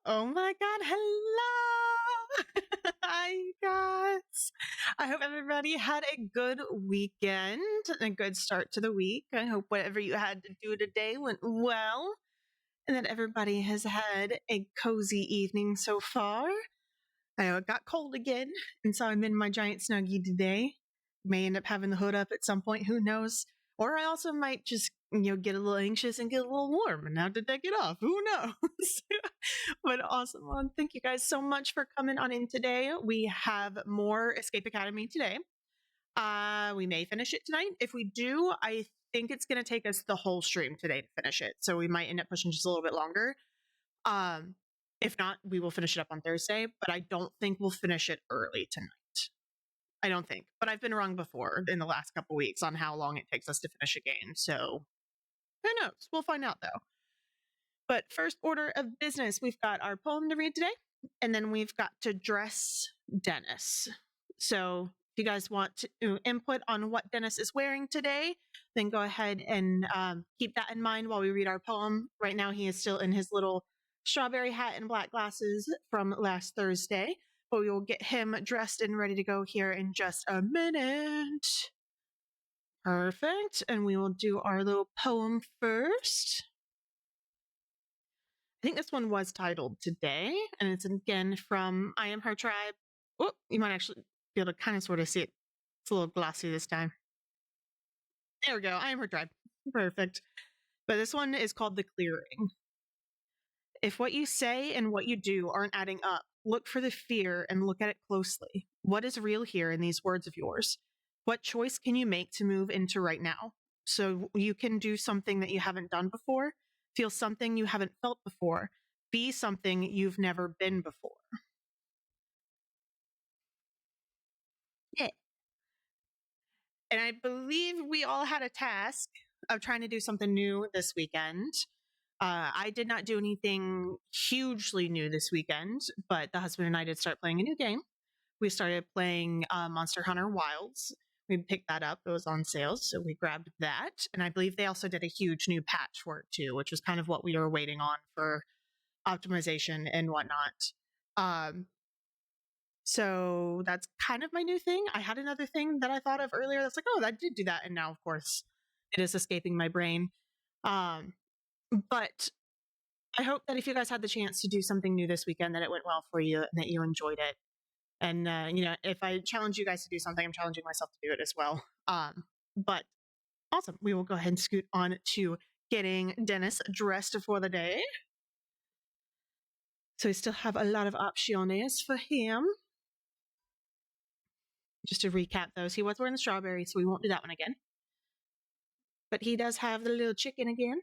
Oh my God. Hello. Hi, guys. I hope everybody had a good weekend and a good start to the week. I hope whatever you had to do today went well and that everybody has had a cozy evening so far. I know it got cold again, and so I'm in my giant snuggie today. May end up having the hood up at some point, who knows? Or I also might just, get a little anxious and get a little warm. And how did that get off? Who knows? But awesome. Well, thank you guys so much for coming on in today. We have more Escape Academy today. We may finish it tonight. If we do, I think it's going to take us the whole stream today to finish it. So we might end up pushing just a little bit longer. If not, we will finish it up on Thursday, but I don't think we'll finish it early tonight. I don't think, but I've been wrong before in the last couple weeks on how long it takes us to finish a game. So who knows? We'll find out though. But first order of business, we've got our poem to read today, and then we've got to dress Dennis. So if you guys want to input on what Dennis is wearing today, then go ahead and keep that in mind while we read our poem. Right now, he is still in his little strawberry hat and black glasses from last Thursday, but we will get him dressed and ready to go here in just a minute. Perfect. And we will do our little poem first. I think this one was titled Today, and it's again from I Am Her Tribe. Oh, you might actually be able to kind of sort of see it. It's a little glossy this time. There we go. I Am Her Tribe. Perfect. But this one is called The Clearing. If what you say and what you do aren't adding up, look for the fear and look at it closely. What is real here in these words of yours? What choice can you make to move into right now? So you can do something that you haven't done before, feel something you haven't felt before, be something you've never been before. Yeah. And I believe we all had a task of trying to do something new this weekend. I did not do anything hugely new this weekend, but the husband and I did start playing a new game. We started playing Monster Hunter Wilds. We picked that up. It was on sale, so we grabbed that. And I believe they also did a huge new patch for it too, which was kind of what we were waiting on for optimization and whatnot. So that's kind of my new thing. I had another thing that I thought of earlier that's like, oh, I did do that. And now, of course, it is escaping my brain. But I hope that if you guys had the chance to do something new this weekend, that it went well for you and that you enjoyed it. And, if I challenge you guys to do something, I'm challenging myself to do it as well. But awesome. We will go ahead and scoot on to getting Dennis dressed for the day. So we still have a lot of options for him. Just to recap those, he was wearing the strawberry, so we won't do that one again. But he does have the little chicken again.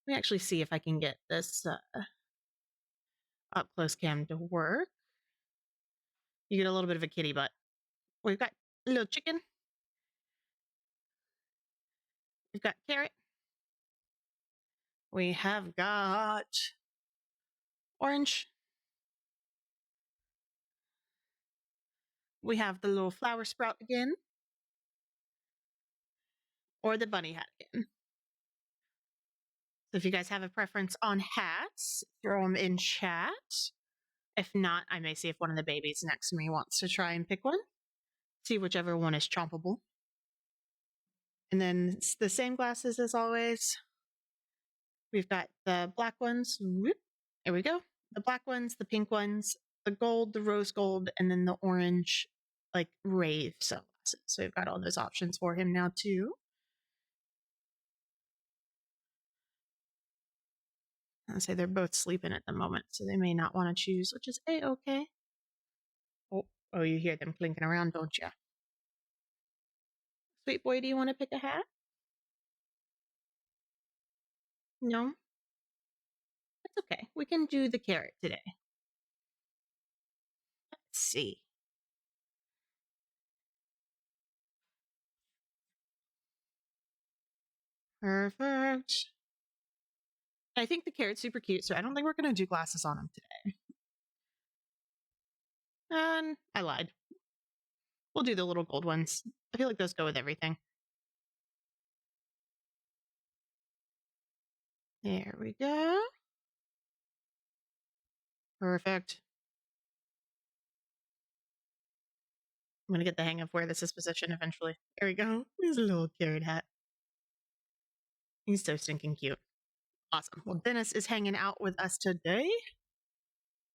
Let me actually see if I can get this up close cam to work. You get a little bit of a kitty butt. We've got a little chicken. We've got carrot. We have got orange. We have the little flower sprout again. Or the bunny hat again. So if you guys have a preference on hats, throw them in chat. If not, I may see if one of the babies next to me wants to try and pick one. See whichever one is chompable. And then it's the same glasses as always. We've got the black ones. Whoop, there we go. The black ones, the pink ones, the gold, the rose gold, and then the orange, like rave sunglasses. So we've got all those options for him now too. I'll say they're both sleeping at the moment, so they may not want to choose, which is A-okay. Oh, you hear them clinking around, don't you? Sweet boy, do you want to pick a hat? No? That's okay. We can do the carrot today. Let's see. Perfect. I think the carrot's super cute, so I don't think we're going to do glasses on him today. And I lied. We'll do the little gold ones. I feel like those go with everything. There we go. Perfect. I'm gonna get the hang of where this is positioned eventually. There we go. He's a little carrot hat. He's so stinking cute. Awesome. Well, Dennis is hanging out with us today.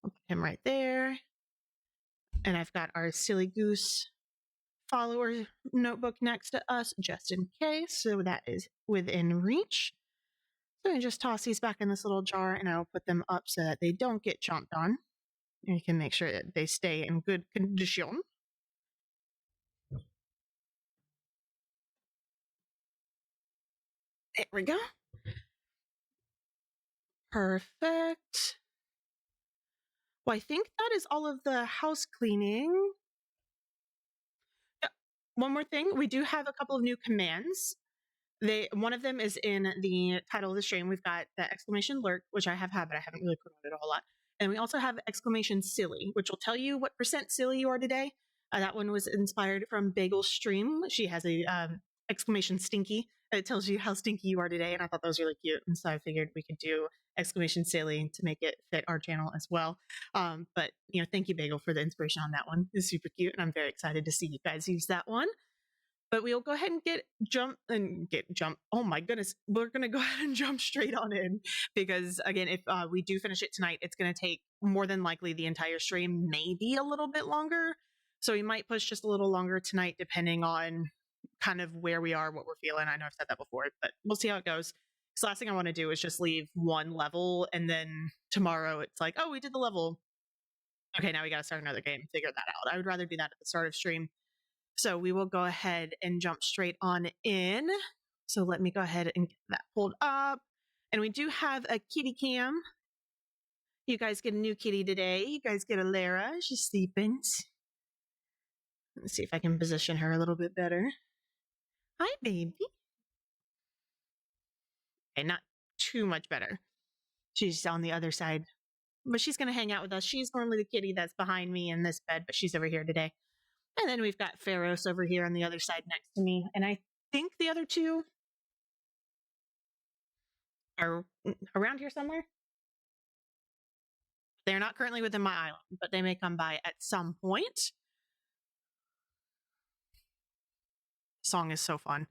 I'll put him right there. And I've got our silly goose follower notebook next to us just in case. So that is within reach. So I just toss these back in this little jar and I'll put them up so that they don't get chomped on. And you can make sure that they stay in good condition. There we go. Perfect. Well, I think that is all of the house cleaning. One more thing, we do have a couple of new commands. One of them is in the title of the stream. We've got the exclamation alert, which I have had, but I haven't really promoted a whole lot. And we also have exclamation silly, which will tell you what percent silly you are today. That one was inspired from Bagel's stream. She has a exclamation stinky. It tells you how stinky you are today, and I thought that was really cute. And so I figured we could do exclamation silly to make it fit our channel as well. But thank you, Bagel, for the inspiration on that one. It's super cute, and I'm very excited to see you guys use that one. But we'll go ahead and get jump. Oh my goodness. We're going to go ahead and jump straight on in because again, if we do finish it tonight, it's going to take more than likely the entire stream, maybe a little bit longer. So we might push just a little longer tonight, depending on kind of where we are, what we're feeling. I know I've said that before, but we'll see how it goes. So last thing I want to do is just leave one level and then tomorrow it's like, oh, we did the level. Okay, now we got to start another game, figure that out. I would rather do that at the start of stream. So we will go ahead and jump straight on in. So let me go ahead and get that pulled up. And we do have a kitty cam. You guys get a new kitty today. You guys get a Lara. She's sleeping. Let's see if I can position her a little bit better. Hi, baby. Okay, not too much better. She's on the other side. But she's going to hang out with us. She's normally the kitty that's behind me in this bed, but she's over here today. And then we've got Pharos over here on the other side next to me. And I think the other two are around here somewhere. They're not currently within my island, but they may come by at some point. Song is so fun.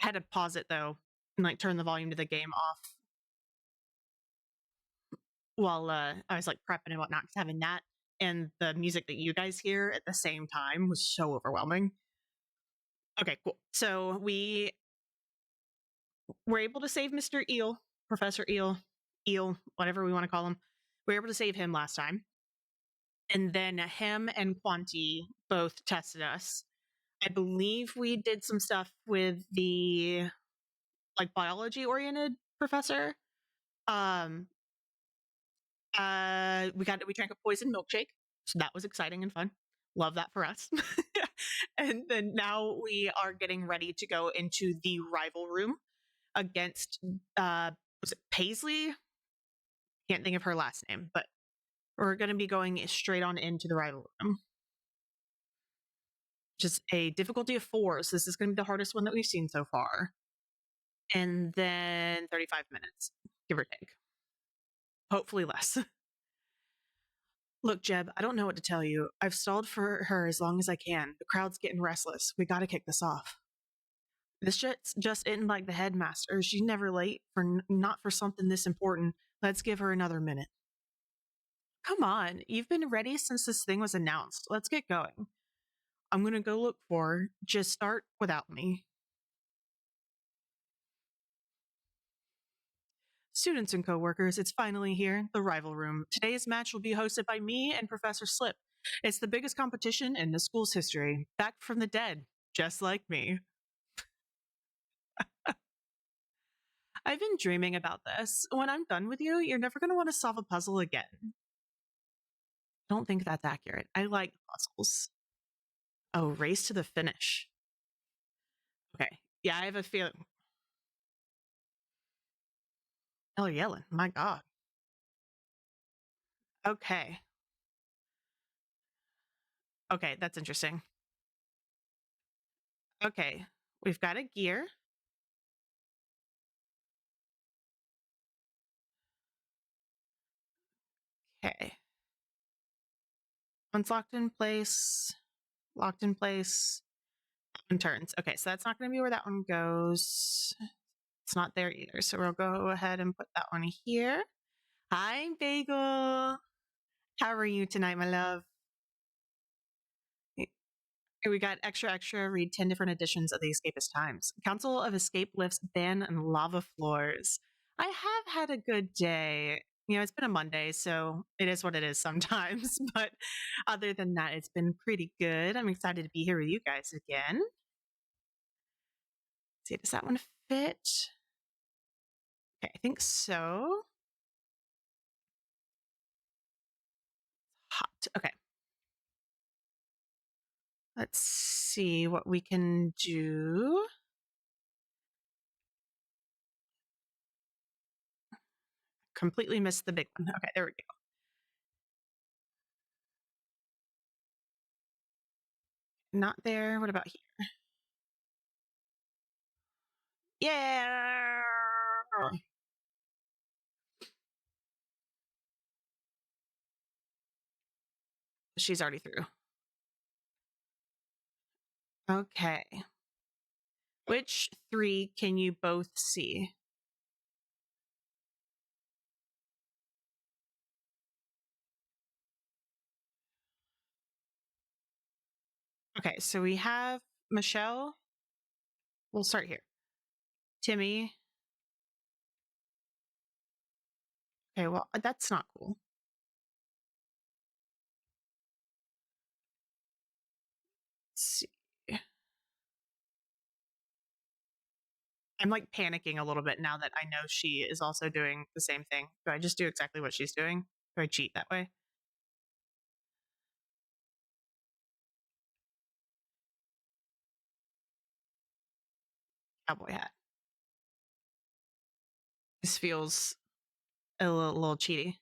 I had to pause it though and turn the volume to the game off while I was prepping and whatnot, because having that and the music that you guys hear at the same time was so overwhelming. Okay, cool. So we were able to save Mr. Eel, Professor Eel, whatever we want to call him. We were able to save him last time. And then him and Quanti both tested us. I believe we did some stuff with the biology oriented professor. We drank a poison milkshake, so that was exciting and fun. Love that for us. And then now we are getting ready to go into the rival room against was it Paisley? Can't think of her last name, but we're going to be going straight on into the rival room. Just a difficulty of 4, so this is going to be the hardest one that we've seen so far. And then 35 minutes, give or take. Hopefully less. Look, Jeb, I don't know what to tell you. I've stalled for her as long as I can. The crowd's getting restless. We gotta kick this off. This just isn't like the headmaster. She's never late, not for something this important. Let's give her another minute. Come on, you've been ready since this thing was announced. Let's get going. I'm gonna go look for her. Just start without me. Students and coworkers, it's finally here, the rival room. Today's match will be hosted by me and Professor Slip. It's the biggest competition in the school's history. Back from the dead, just like me. I've been dreaming about this. When I'm done with you, you're never going to want to solve a puzzle again. Don't think that's accurate. I like puzzles. Oh, race to the finish. Okay. Yeah, I have a feeling. Oh, yelling. My God. Okay. Okay, that's interesting. Okay. We've got a gear. Okay. Once locked in place, and turns. Okay, so that's not going to be where that one goes. It's not there either. So we'll go ahead and put that one here. Hi, Bagel. How are you tonight, my love? We got extra, read 10 different editions of the Escapist Times. Council of Escape lifts ban on lava floors. I have had a good day. You know, it's been a Monday, so it is what it is sometimes. But other than that, it's been pretty good. I'm excited to be here with you guys again. Let's see, does that one fit? Okay, I think so. Hot. Okay. Let's see what we can do. Completely missed the big one. Okay, there we go. Not there. What about here? Yeah. She's already through. Okay. Which 3 can you both see? Okay, so we have Michelle. We'll start here. Timmy. Okay, well, that's not cool. Let's see. I'm like panicking a little bit now that I know she is also doing the same thing. Do I just do exactly what she's doing? Do I cheat that way? Cowboy hat. This feels a little cheaty.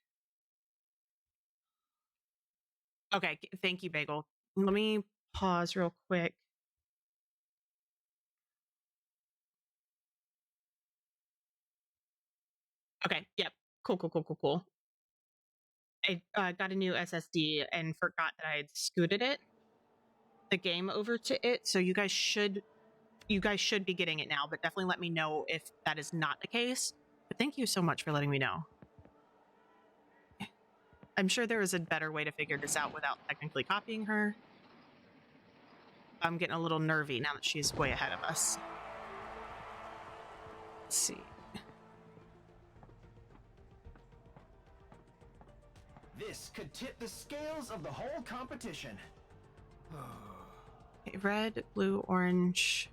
Okay, thank you, Bagel. Let me pause real quick. Okay, yep. Cool. I got a new SSD and forgot that I had scooted the game over to it. So you guys should be getting it now, but definitely let me know if that is not the case. But thank you so much for letting me know. I'm sure there is a better way to figure this out without technically copying her. I'm getting a little nervy now that she's way ahead of us. Let's see. This could tip the scales of the whole competition. Okay, red, blue, orange.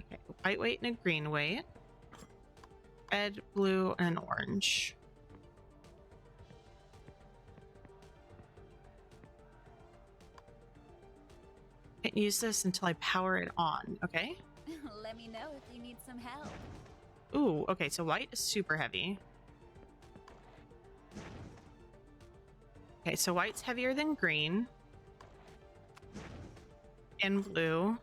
Okay, white weight and a green weight. Red, blue, and orange. Can't use this until I power it on. Okay. Let me know if you need some help. Ooh, okay, so white is super heavy. Okay, so white's heavier than green. And blue.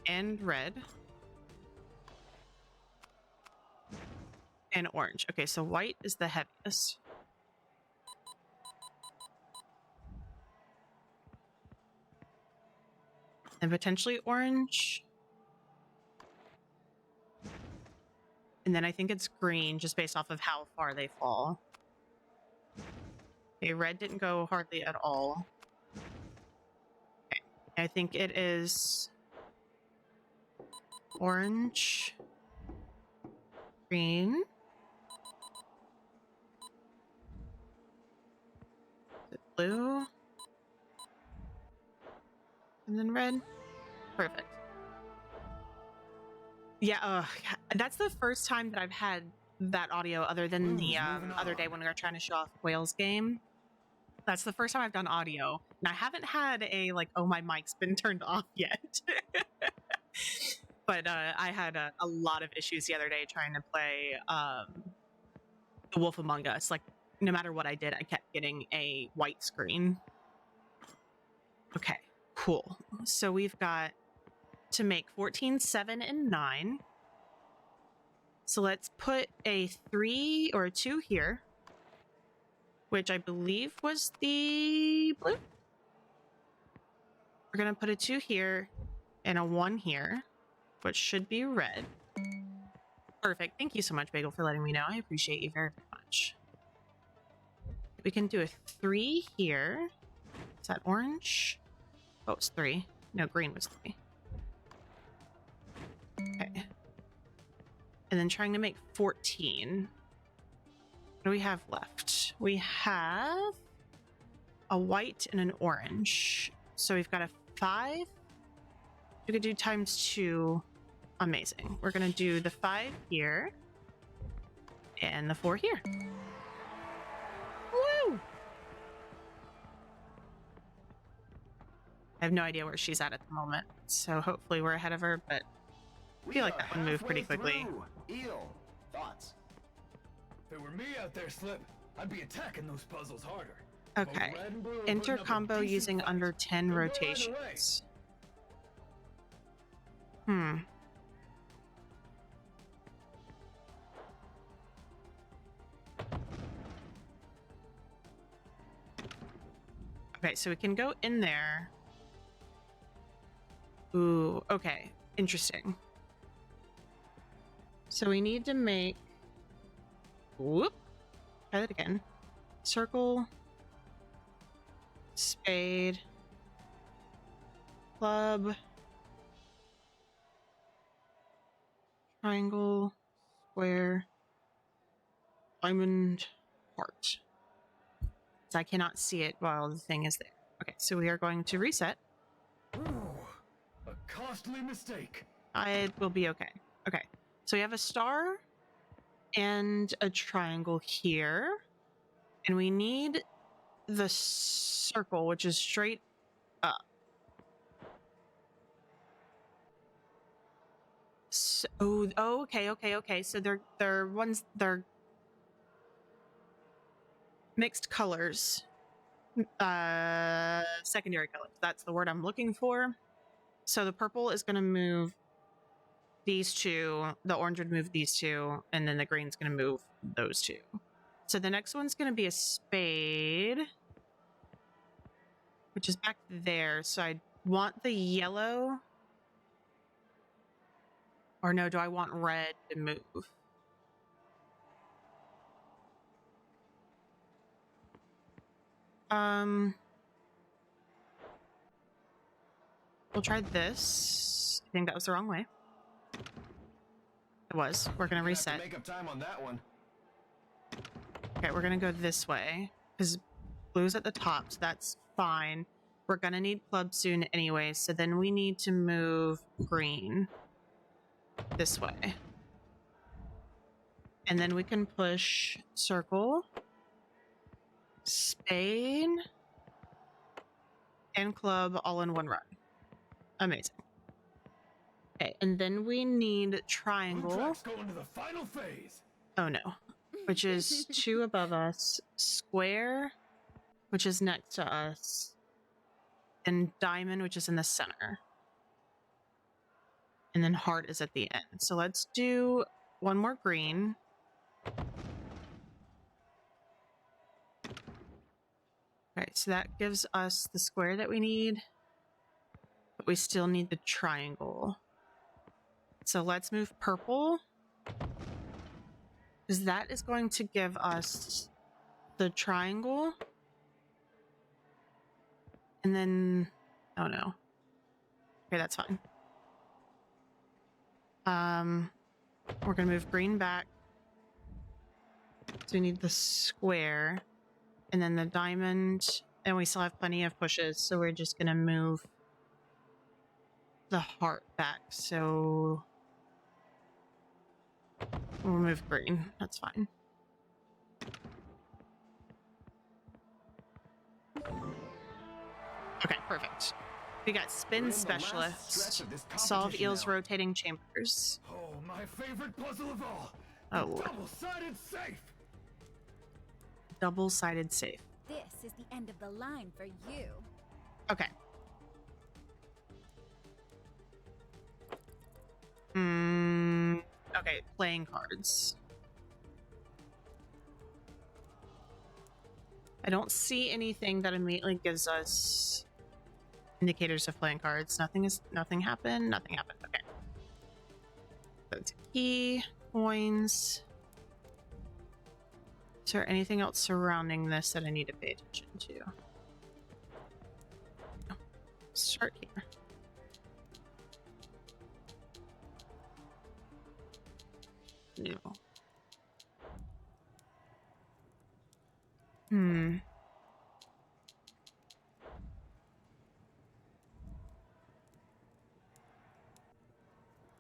And red. And orange. Okay, so white is the heaviest. And potentially orange. And then I think it's green just based off of how far they fall. Okay, red didn't go hardly at all. Okay, I think it is orange, green, blue, and then red. Perfect. Yeah, that's the first time that I've had that audio other than the other day when we were trying to show off Whale's game. That's the first time I've done audio. And I haven't had a, like, oh, my mic's been turned off yet. But I had a lot of issues the other day trying to play The Wolf Among Us. Like, no matter what I did, I kept getting a white screen. Okay, cool. So we've got to make 14, 7, and 9. So let's put a 3 or a 2 here, which I believe was the blue. We're going to put a 2 here and a 1 here, which should be red. Perfect. Thank you so much, Bagel, for letting me know. I appreciate you very much. We can do a 3 here. Is that orange? Oh, it's 3. No, green was 3. Okay. And then trying to make 14. What do we have left? We have a white and an orange. So we've got a 5. We could do ×2. Amazing. We're going to do the 5 here and the 4 here. Woo! I have no idea where she's at the moment, so hopefully we're ahead of her, but I feel like that one moved pretty quickly. Eel, thoughts? If it were me out there, Slip, I'd be attacking those puzzles harder. Okay. Both red and blue are Enter putting up a combo decent using fight. under 10 They'll go either rotations. Okay, so we can go in there. Ooh, okay. Interesting. So we need to make... Whoop. Try that again. Circle. Spade. Club. Triangle. Square. Diamond. Heart. So I cannot see it while the thing is there. Okay, so we are going to reset. Ooh, a costly mistake. It will be okay. Okay, so we have a star and a triangle here. And we need the circle, which is straight up. So, oh, okay. So they're mixed colors. Secondary colors. That's the word I'm looking for. So the purple is going to move these two, the orange would move these two, and then the green's going to move those two. So the next one's going to be a spade, which is back there. So I want the yellow. Or no, do I want red to move? We'll try this. I think that was the wrong way. It was. We're gonna reset. Make up time on that one. Okay, we're gonna go this way because blue's at the top, so that's fine. We're gonna need club soon anyway, so then we need to move green this way. And then we can push circle, spade, and club all in one run. Amazing. Okay, and then we need Blue triangle. track's going to the final phase. Oh no. Which is 2 above us, square, which is next to us, and diamond, which is in the center. And then heart is at the end. So let's do one more green. Okay, so that gives us the square that we need, but we still need the triangle. So let's move purple, because that is going to give us the triangle. And then, oh no. Okay, that's fine. We're gonna move green back. So we need the square and then the diamond, and we still have plenty of pushes, so we're just gonna move the heart back. So we'll move green. That's fine. Okay, perfect. We got spin We're in the last specialist. stretch of this Solve competition Eel's now. rotating chambers. Oh, my favorite puzzle of all. Oh, The Lord. double-sided safe. Double-sided safe. This is the end of the line for you. Okay. Okay, playing cards. I don't see anything that immediately gives us indicators of playing cards. Nothing happened. Nothing happened. Okay. That's a key, coins. Is there anything else surrounding this that I need to pay attention to? No. Start here. No.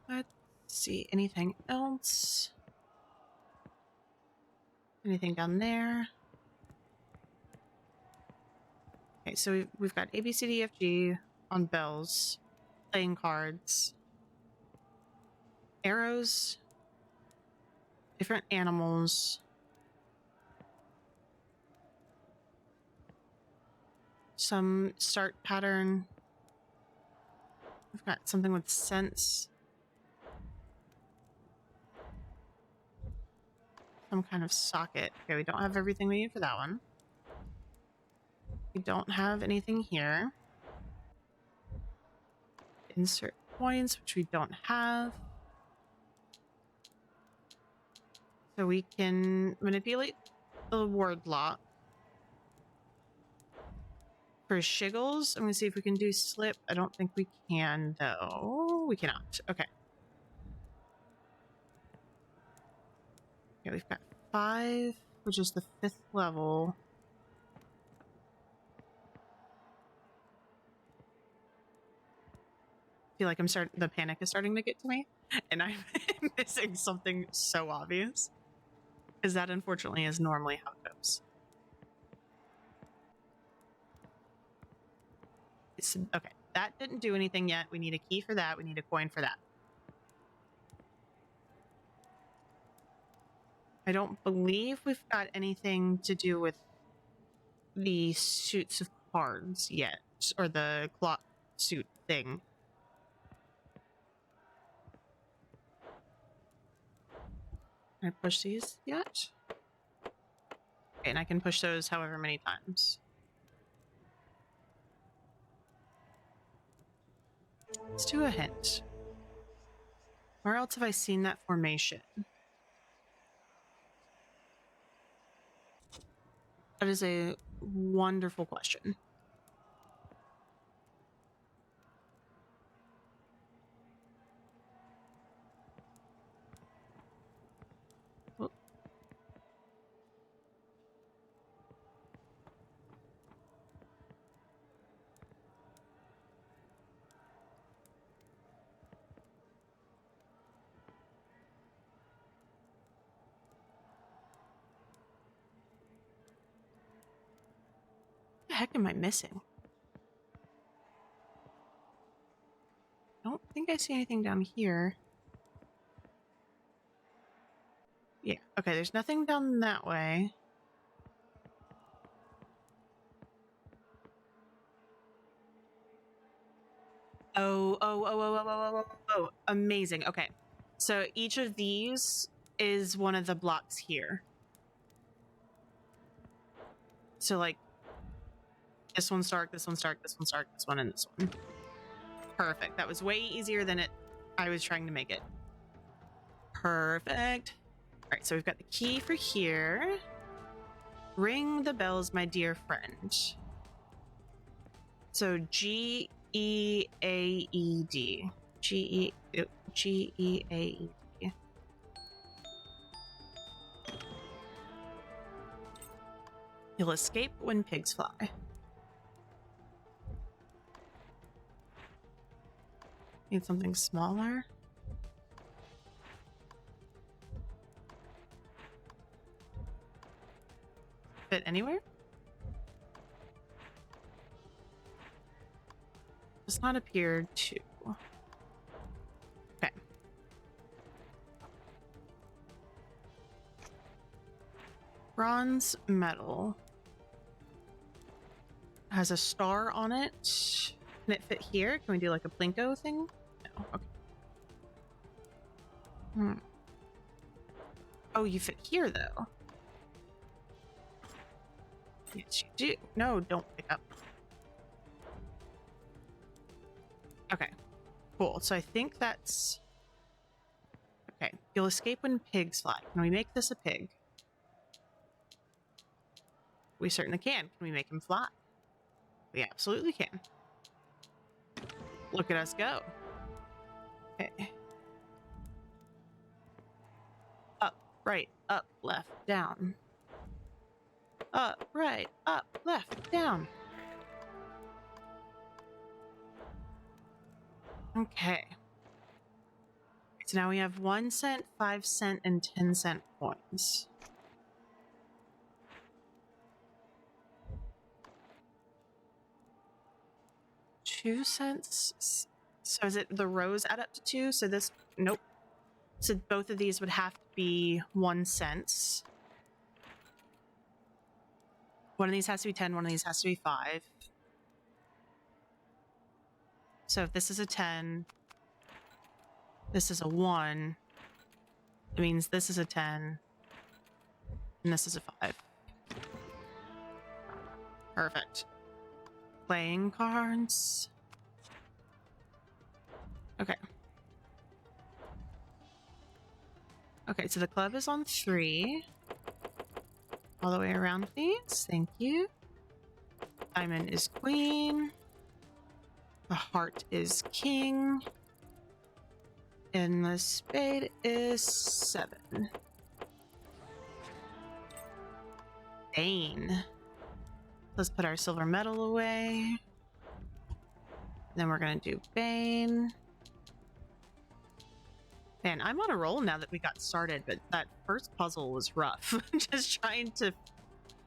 Let's see. Anything else? Anything down there? Okay, so we've got A, B, C, D, F, G on bells, playing cards, arrows, different animals, some start pattern. We've got something with sense. Some kind of socket. Okay, we don't have everything we need for that one. We don't have anything here. Insert coins, which we don't have. So we can manipulate the word lock. For Shiggles, I'm going to see if we can do slip. I don't think we can, though. We cannot. Okay. Okay, we've got 5, which is the 5th level. I feel like the panic is starting to get to me, and I'm missing something so obvious. Because that, unfortunately, is normally how it goes. Okay, that didn't do anything yet. We need a key for that. We need a coin for that. I don't believe we've got anything to do with the suits of cards yet, or the clock suit thing. Can I push these yet? Okay, and I can push those however many times. Let's do a hint. Where else have I seen that formation? That is a wonderful question. Oh. What the heck am I missing? I don't think I see anything down here. Yeah, okay, there's nothing down that way. Oh, amazing. Okay, so each of these is one of the blocks here. So, like, this one's dark, this one's dark, this one's dark, this one, and this one. Perfect. That was way easier than I was trying to make it. Perfect. All right, so we've got the key for here. Ring the bells, my dear friend. So G-E-A-E-D. G-E-A-E-D. You'll escape when pigs fly. Need something smaller. Fit anywhere? Does not appear to. Okay. Bronze medal. Has a star on it. Can it fit here? Can we do like a Plinko thing? No. Okay. Oh, you fit here, though. Yes, you do. No, don't pick up. Okay, cool. So I think that's... Okay, you'll escape when pigs fly. Can we make this a pig? We certainly can. Can we make him fly? We absolutely can. Look at us go. Okay. Up, right, up, left, down. Up, right, up, left, down. Okay. So now we have 1 cent, 5 cent, and 10 cent coins. $0.02. So is it the rows add up to 2? So this, nope. So both of these would have to be 1 cent. One of these has to be 10, one of these has to be 5. So if this is a 10, this is a 1, it means this is a 10, and this is a 5. Perfect. Playing cards. Okay. Okay, so the club is on 3. All the way around, please. Thank you. Diamond is queen. The heart is king. And the spade is 7. Bane. Let's put our silver medal away. Then we're gonna do Bane. Man, I'm on a roll now that we got started, but that first puzzle was rough. Just trying to,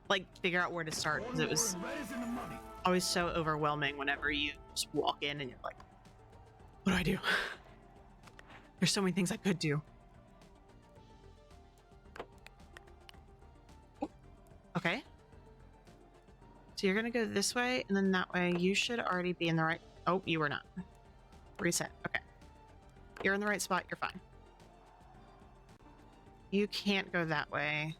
like, figure out where to start, because it was always so overwhelming whenever you just walk in and you're like, what do I do? There's so many things I could do. Oh, okay. So you're gonna go this way, and then that way. You should already be in the right... Oh, you were not. Reset. Okay. You're in the right spot. You're fine. You can't go that way.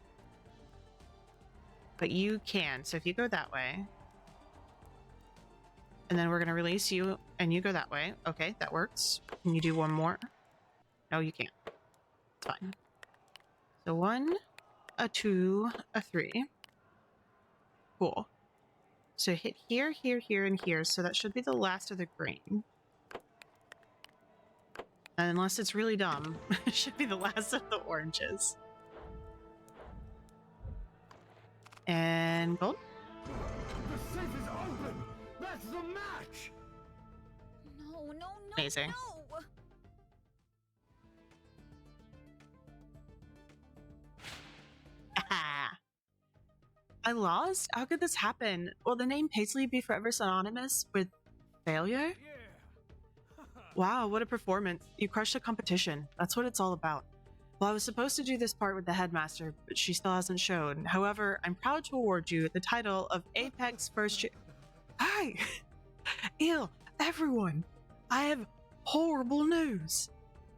But you can. So if you go that way... And then we're going to release you, and you go that way. Okay, that works. Can you do one more? No, you can't. It's fine. So 1, a 2, a 3. Cool. So hit here, here, here, and here. So that should be the last of the green. Unless it's really dumb, it should be the last of the oranges. And gold. The safe is open! That's the match! No, no, no, Amazing. no! I lost? How could this happen? Will the name Paisley be forever synonymous with failure? Yeah! Wow, what a performance. You crushed the competition. That's what it's all about. Well, I was supposed to do this part with the headmaster, but she still hasn't shown. However, I'm proud to award you the title of Apex First... Hi! Ew, everyone! I have horrible news.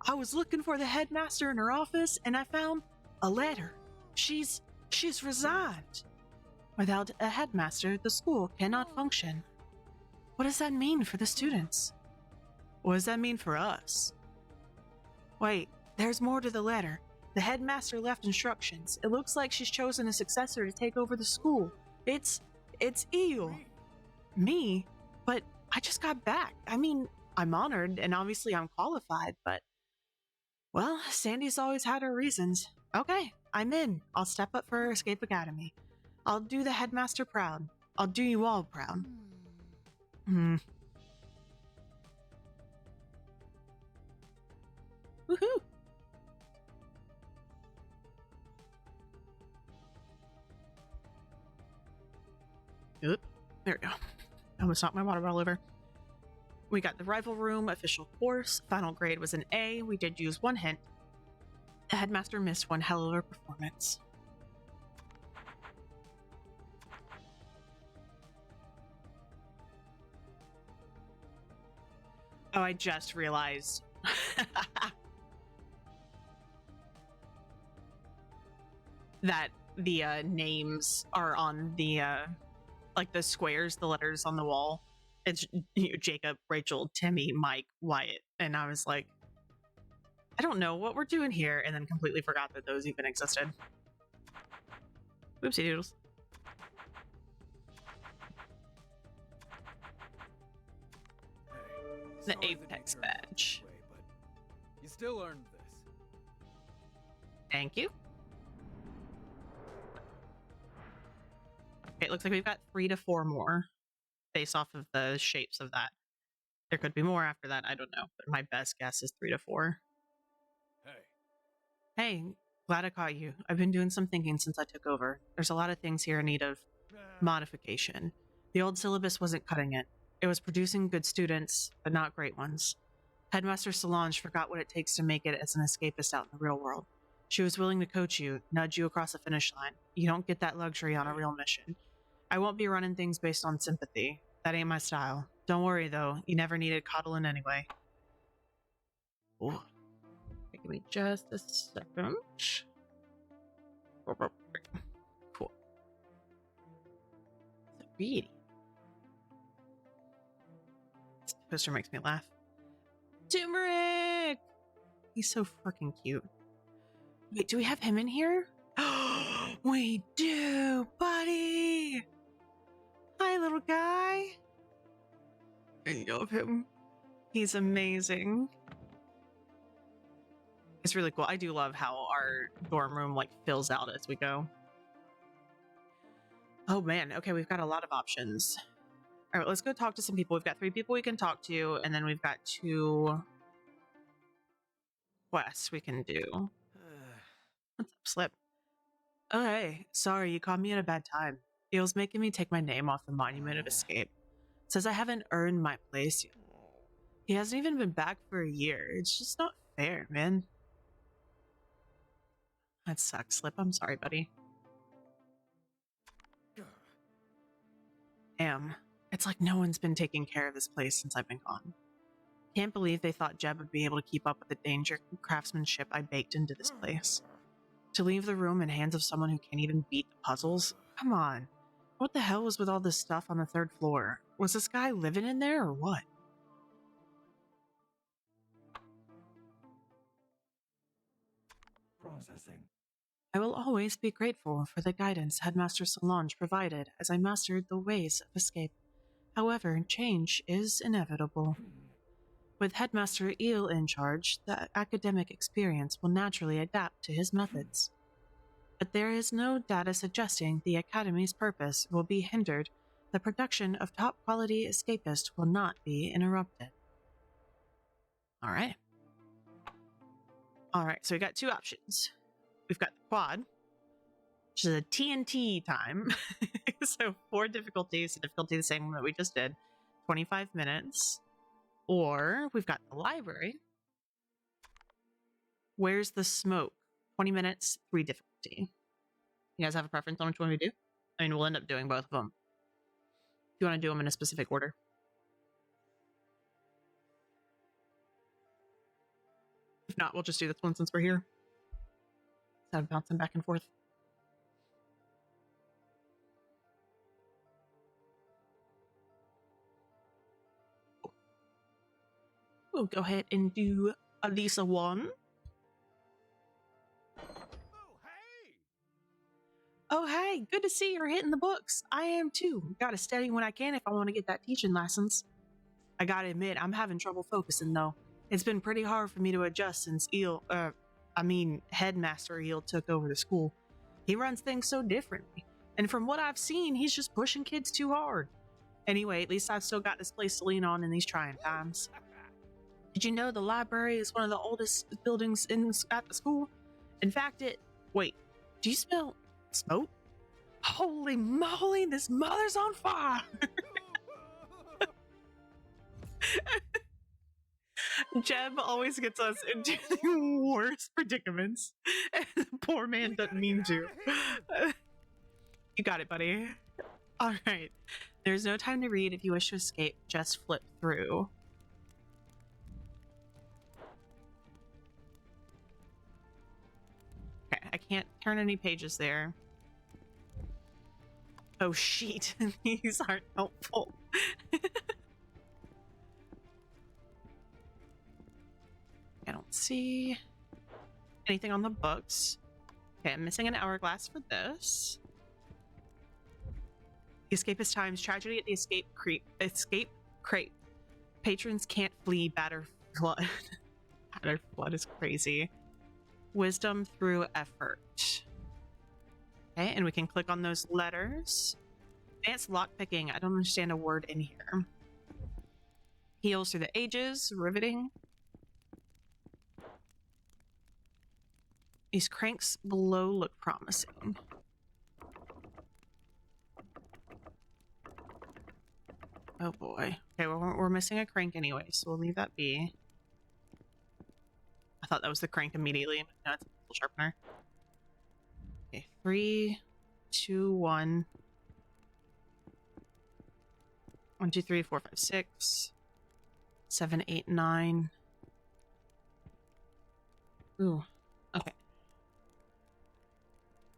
I was looking for the headmaster in her office, and I found a letter. She's resigned. Without a headmaster, the school cannot function. What does that mean for the students? What does that mean for us? Wait, there's more to the letter. The headmaster left instructions. It looks like she's chosen a successor to take over the school. It's Eel. Me? But I just got back. I mean, I'm honored, and obviously I'm qualified, but... Well, Sandy's always had her reasons. Okay, I'm in. I'll step up for Escape Academy. I'll do the headmaster proud. I'll do you all proud. Woohoo! Oop. There we go. I almost knocked my water bottle over. We got the rival room, official course. Final grade was an A. We did use one hint. The headmaster missed one hell of a performance. Oh, I just realized. that the names are on the like the squares, the letters on the wall. It's Jacob, Rachel, Timmy, Mike, Wyatt, and I was like, I don't know what we're doing here, and then completely forgot that those even existed. Oopsie doodles. The Apex badge. But you still earned this. Thank you. Okay, it looks like we've got 3 to 4 more based off of the shapes of that. There could be more after that, I don't know, but my best guess is 3 to 4. Hey. Hey, glad I caught you. I've been doing some thinking since I took over. There's a lot of things here in need of modification. The old syllabus wasn't cutting it. It was producing good students, but not great ones. Headmaster Solange forgot what it takes to make it as an escapist out in the real world. She was willing to coach you, nudge you across the finish line. You don't get that luxury on a real mission. I won't be running things based on sympathy. That ain't my style. Don't worry, though. You never needed coddling anyway. Ooh. Give me just a second. Cool. So pretty. This poster makes me laugh. Turmeric! He's so freaking cute. Wait, do we have him in here? We do, buddy! Hi, little guy. I love him. He's amazing. It's really cool. I do love how our dorm room like fills out as we go. Oh man, okay, we've got a lot of options. All right, let's go talk to some people. We've got 3 people we can talk to, and then we've got 2 quests we can do. What's up, Slip? Oh hey, sorry, you caught me at a bad time. Eel's making me take my name off the Monument of Escape. Says I haven't earned my place yet. He hasn't even been back for a year. It's just not fair, man. That sucks, Slip. I'm sorry, buddy. Damn. It's like no one's been taking care of this place since I've been gone. Can't believe they thought Jeb would be able to keep up with the danger craftsmanship I baked into this place. To leave the room in hands of someone who can't even beat the puzzles? Come on. What the hell was with all this stuff on the 3rd floor? Was this guy living in there or what? Processing. I will always be grateful for the guidance Headmaster Solange provided as I mastered the ways of escape. However, change is inevitable. With Headmaster Eel in charge, the academic experience will naturally adapt to his methods. But there is no data suggesting the Academy's purpose will be hindered. The production of top-quality escapists will not be interrupted. All right. All right, so we got 2 options. We've got the quad, which is a TNT time. So 4 difficulties, the difficulty the same one that we just did, 25 minutes. Or we've got the library. Where's the smoke? 20 minutes, 3 difficulty. You guys have a preference on which one we do? I mean, we'll end up doing both of them. If you want to do them in a specific order. If not, we'll just do this one since we're here. Instead of bouncing back and forth. We'll go ahead and do Alisa 1. Oh, hey, good to see you're hitting the books. I am too. Gotta study when I can if I want to get that teaching license. I gotta admit, I'm having trouble focusing though. It's been pretty hard for me to adjust since Headmaster Eel took over the school. He runs things so differently. And from what I've seen, he's just pushing kids too hard. Anyway, at least I've still got this place to lean on in these trying times. Did you know the library is one of the oldest buildings at the school? In fact, wait, do you smell smoke? Holy moly, this mother's on fire! Jeb always gets us into the worst predicaments. And the poor man doesn't mean to. You got it, buddy. Alright. There's no time to read. If you wish to escape, just flip through. Okay, I can't turn any pages there. Oh, sheet. These aren't helpful. I don't see anything on the books. Okay, I'm missing an hourglass for this. The escapist times, tragedy at the escape crate. Patrons can't flee batter flood. Batter flood is crazy. Wisdom through effort. Okay, and we can click on those letters. Advanced lockpicking. I don't understand a word in here. Heals through the ages. Riveting. These cranks below look promising. Oh boy. Okay, well, we're missing a crank anyway, so we'll leave that be. I thought that was the crank immediately. No, it's a pencil sharpener. Okay, 3, 2, 1. 1, 2, 3, 4, 5, 6. 7, 8, 9. Ooh, okay.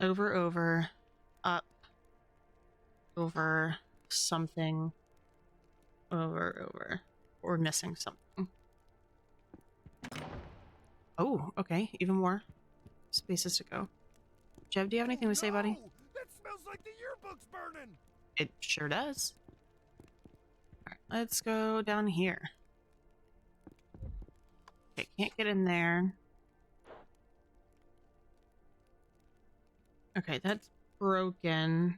Over, up, over, something, over. We're missing something. Oh, okay, even more spaces to go. Jeff, do you have anything to say, buddy? That smells like the yearbook's burning! It sure does. Alright, let's go down here. Okay, can't get in there. Okay, that's broken.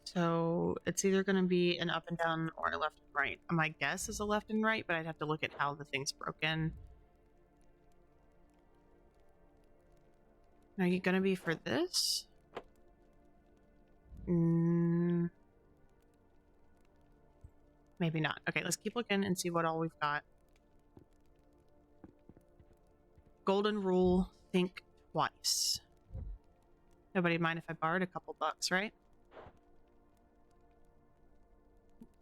So it's either going to be an up and down or a left and right. My guess is a left and right, but I'd have to look at how the thing's broken. Are you going to be for this? Maybe not. Okay, let's keep looking and see what all we've got. Golden rule, think twice. Nobody mind if I borrowed a couple bucks, right?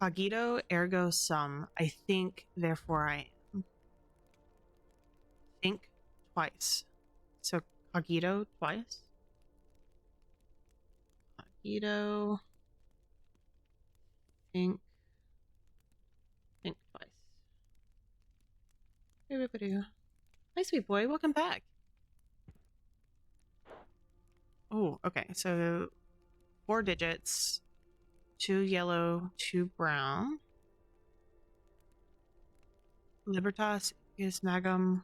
Cogito ergo sum. I think, therefore I am. Think twice. So cogito twice. Cogito. Think twice. Hi, sweet boy. Welcome back. Oh, okay. So 4 digits. 2 yellow, 2 brown. Libertas is magum.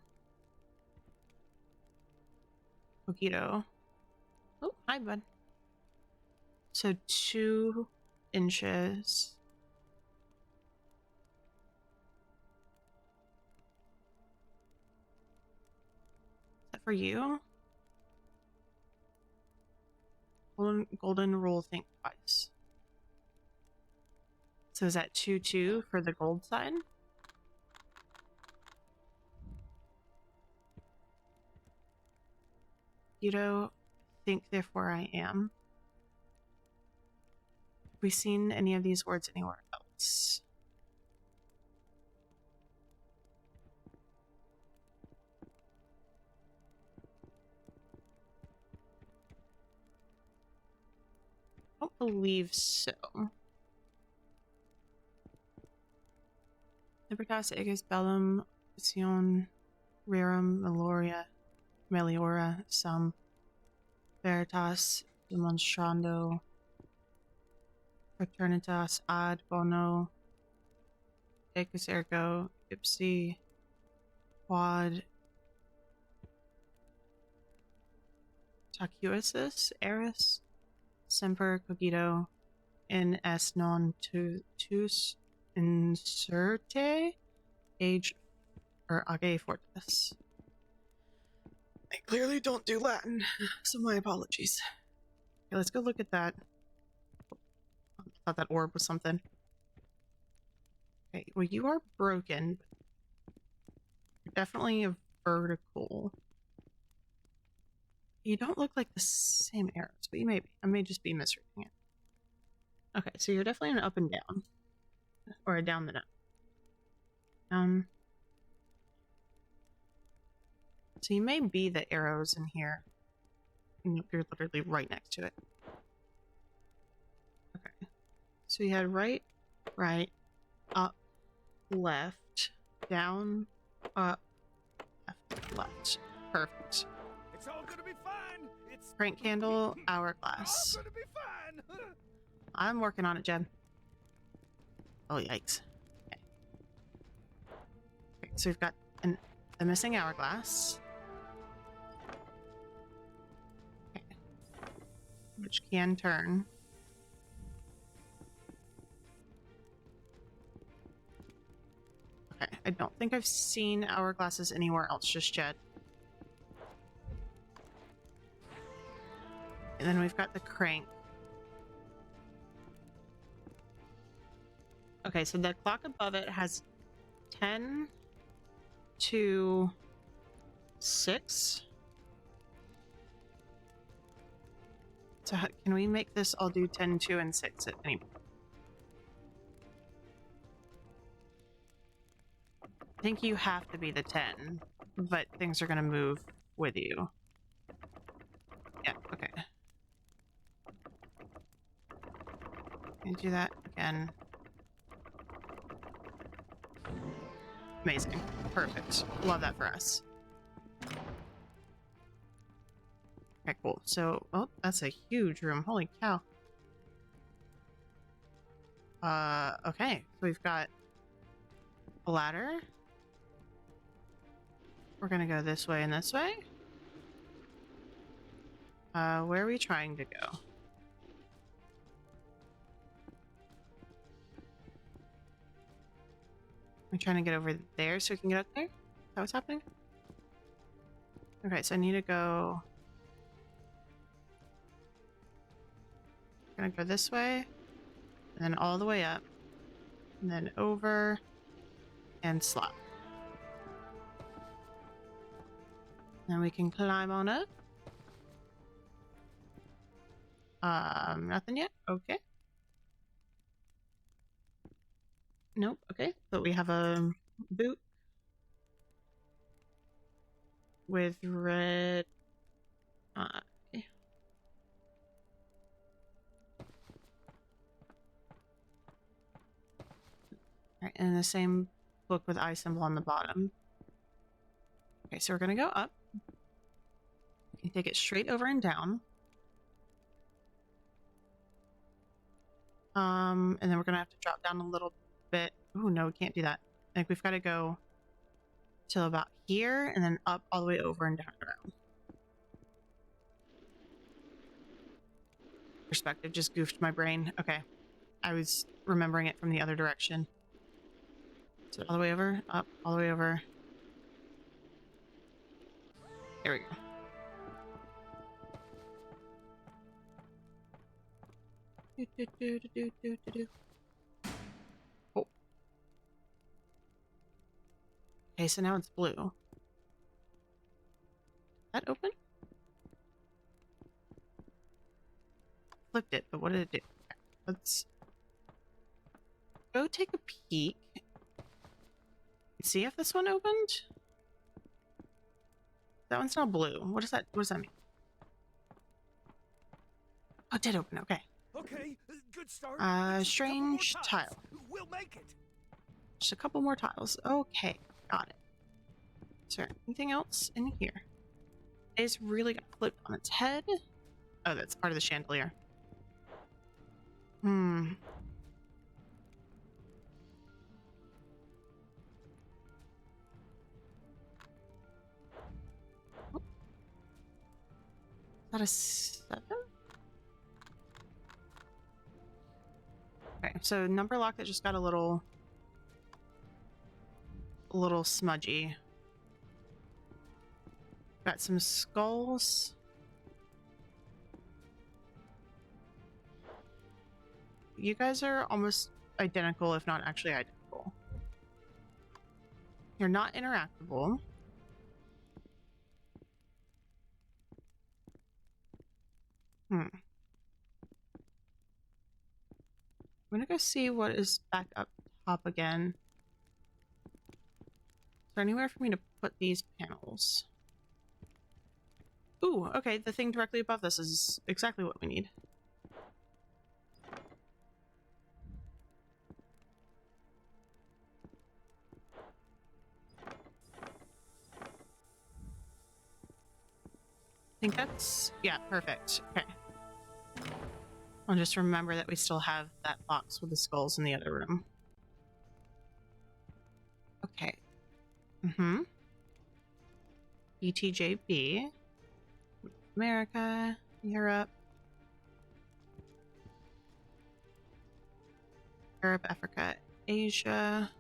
Cogito. Oh, hi, bud. So 2 inches. Is that for you? Golden rule, think twice. So is that 2-2 for the gold side? You don't think, therefore I am. Have we seen any of these words anywhere else? I don't believe so. Libertas aegis bellum sion rerum meliora sum veritas demonstrando fraternitas ad bono aegis ergo ipsi quad tacuisus eris semper cogito in es non tus inserte age or age fortis. I clearly don't do Latin, so my apologies. Okay, let's go look at that. I thought that orb was something. Okay, well, you are broken. You're definitely a vertical. You don't look like the same arrows, but you may be. I may just be misreading it. Okay, so you're definitely an up and down. Or a down the down. So you may be the arrows in here. You're literally right next to it. Okay. So you had right, up, left, down, up, left, left. Perfect. It's all gonna be fine. It's Crank candle, all hourglass. gonna be fine. I'm working on it, Jen. Oh, yikes. Okay. Okay, so we've got the missing hourglass. Okay. Which can turn. Okay, I don't think I've seen hourglasses anywhere else just yet. And then we've got the crank. Okay, so the clock above it has 10 to 6. So can we make this all do 10, 2, and 6 at any point? I think you have to be the 10, but things are going to move with you. Yeah, okay. Can you do that again? Amazing. Perfect. Love that for us. Okay, cool. So, oh, that's a huge room. Holy cow. Okay. So we've got a ladder. We're gonna go this way and this way. Where are we trying to go? I'm trying to get over there so we can get up there? Is that what's happening? Okay, so I need to go... I'm gonna go this way, and then all the way up, and then over, and slap. Then we can climb on up. Nothing yet? Okay. Nope, okay. But we have a boot with red... okay. Alright, and the same book with eye symbol on the bottom. Okay, so we're gonna go up. We can take it straight over and down. And then we're gonna have to drop down a little bit. Oh no, we can't do that. I think we've got to go till about here and then up all the way over and down and around. Perspective just goofed my brain. Okay. I was remembering it from the other direction. So all the way over, up, all the way over. There we go. Oh. Okay, so now it's blue. That open? Flipped it, but what did it do? Okay, let's go take a peek. See if this one opened. That one's not blue. What does that mean? Oh, it did open. Okay. Okay, good start. Just a couple more Strange tiles. tile. We'll make it. Just a couple more tiles. Okay, got it. Is there anything else in here? It's really got flipped on its head. Oh, that's part of the chandelier. Hmm. Oh. Is that a 7? Okay, so number lock that just got a little smudgy. Got some skulls. You guys are almost identical, if not actually identical. You're not interactable. I'm gonna go see what is back up top again. Is there anywhere for me to put these panels? Ooh, okay, the thing directly above this is exactly what we need. I think that's... yeah, perfect. Okay. I'll just remember that we still have that box with the skulls in the other room. Okay. Mm-hmm. BTJB. America. Europe. Europe, Africa, Asia.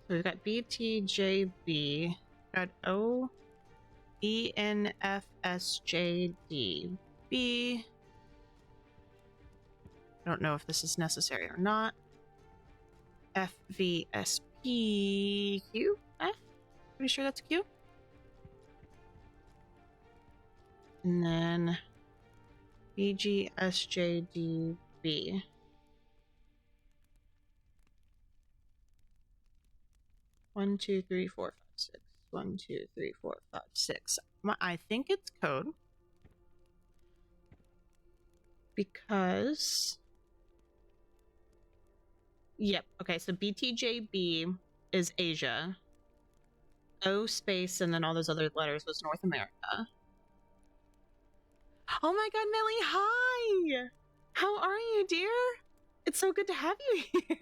So we've got BTJB. Got O. ENFSJDB. I don't know if this is necessary or not. FVSPQF? Pretty sure that's Q. And then BGSJDB. One, two, three, four, five, six. 1, 2, 3, 4, 5, 6. I think it's code. Because... yep, okay, so BTJB is Asia. O space and then all those other letters was North America. Oh my god, Millie, hi! How are you, dear? It's so good to have you here.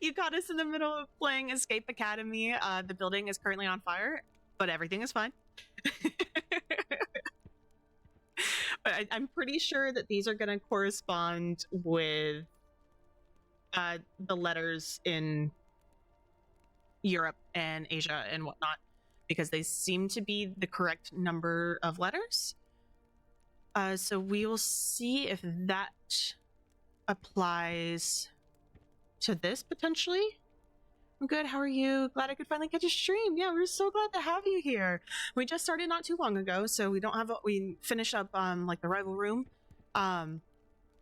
You caught us in the middle of playing Escape Academy. The building is currently on fire, but everything is fine. But I'm pretty sure that these are going to correspond with the letters in Europe and Asia and whatnot, because they seem to be the correct number of letters. So we will see if that applies to this potentially. I'm good. How are you? Glad I could finally catch a stream. Yeah, we're so glad to have you here. We just started not too long ago, so we don't have we finished up like the rival room,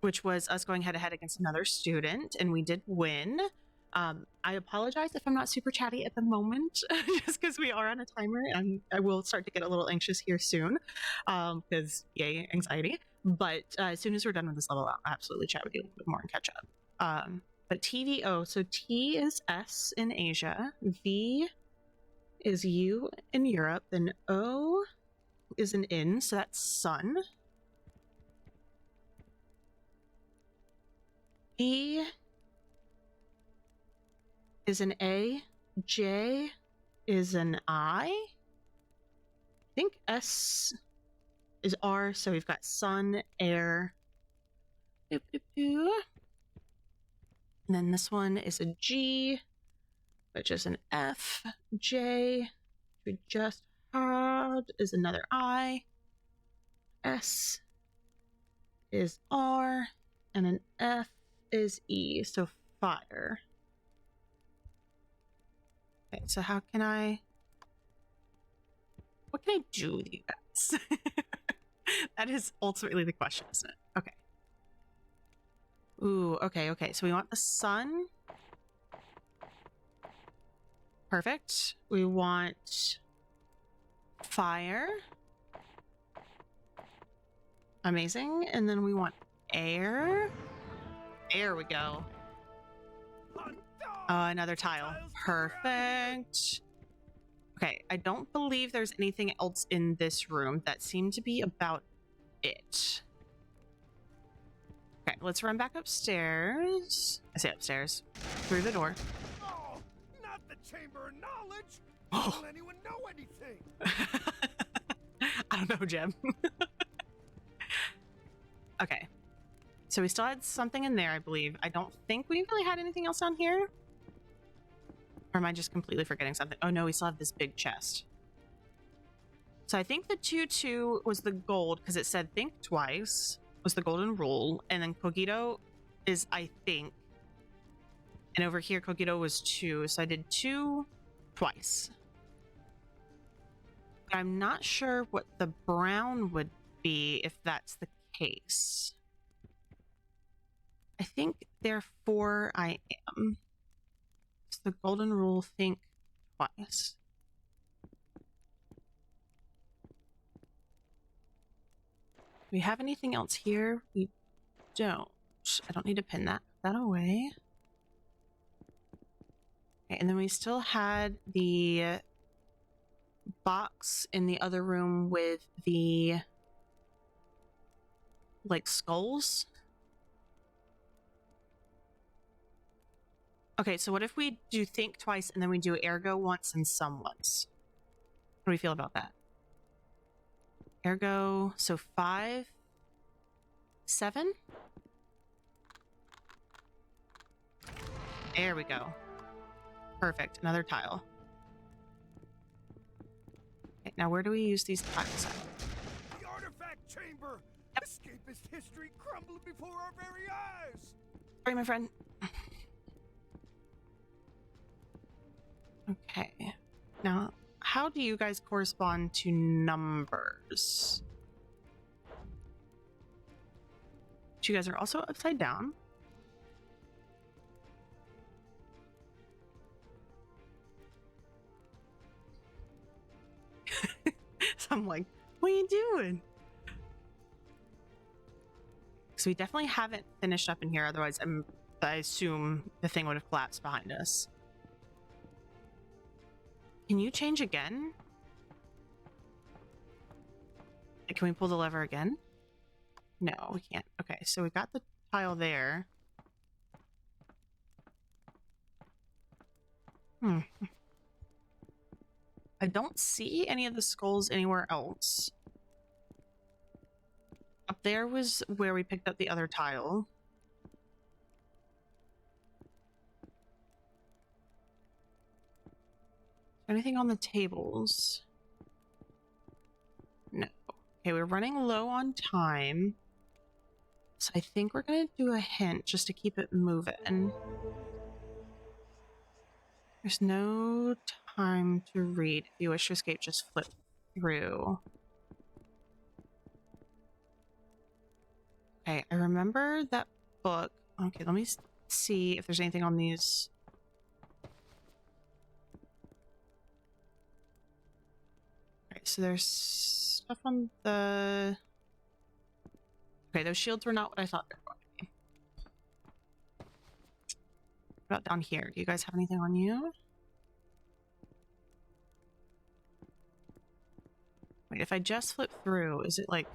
which was us going head to head against another student, and we did win. I apologize if I'm not super chatty at the moment, just because we are on a timer, and I will start to get a little anxious here soon, because yay, anxiety. But as soon as we're done with this level, I'll absolutely chat with you a little bit more and catch up. But TVO, so T is S in Asia, V is U in Europe, then O is an N, so that's sun. E is an A, J is an I think S is R, so we've got sun, air, doop, doop, doop. And then this one is a G, which is an F, J, we just had, is another I, S is R, and an F is E, so fire. Okay, so how can what can I do with you guys? That is ultimately the question, isn't it? Okay. Ooh, okay, so we want the sun. Perfect. We want fire. Amazing. And then we want air. There we go. Another tile. Perfect. Okay, I don't believe there's anything else in this room. That seemed to be about it. Okay, let's run back upstairs. I say upstairs. Through the door. Oh, not the Chamber of Knowledge! Oh. Will anyone know anything? I don't know, Jim. Okay. So we still had something in there, I believe. I don't think we really had anything else on here. Or am I just completely forgetting something? Oh no, we still have this big chest. So I think the 2-2 was the gold, because it said think twice, was the golden rule. And then Kogito is, I think. And over here, Kogito was 2. So I did 2 twice. But I'm not sure what the brown would be if that's the case. I think, therefore, I am. It's the golden rule, think twice. Do we have anything else here? We don't. I don't need to pin that away. Okay, and then we still had the box in the other room with the like skulls. Okay, so what if we do think twice and then we do ergo once and sum once? What do we feel about that? Ergo, so 5, 7? There we go. Perfect, another tile. Okay, now where do we use these tiles at? The artifact chamber! Yep. Escapist history crumbled before our very eyes! Sorry, my friend. Okay. Now, how do you guys correspond to numbers? You guys are also upside down. So I'm like, what are you doing? So we definitely haven't finished up in here. Otherwise, I assume the thing would have collapsed behind us. Can you change again? Can we pull the lever again? No, we can't. Okay, so we got the tile there. I don't see any of the skulls anywhere else. Up there was where we picked up the other tile. Anything on the tables? No. Okay, we're running low on time. So I think we're gonna do a hint just to keep it moving. There's no time to read. If you wish to escape, just flip through. Okay, I remember that book. Okay, let me see if there's anything on these. Alright, so there's stuff on the... Okay, those shields were not what I thought they were going to be. What about down here? Do you guys have anything on you? Wait, if I just flip through, is it like...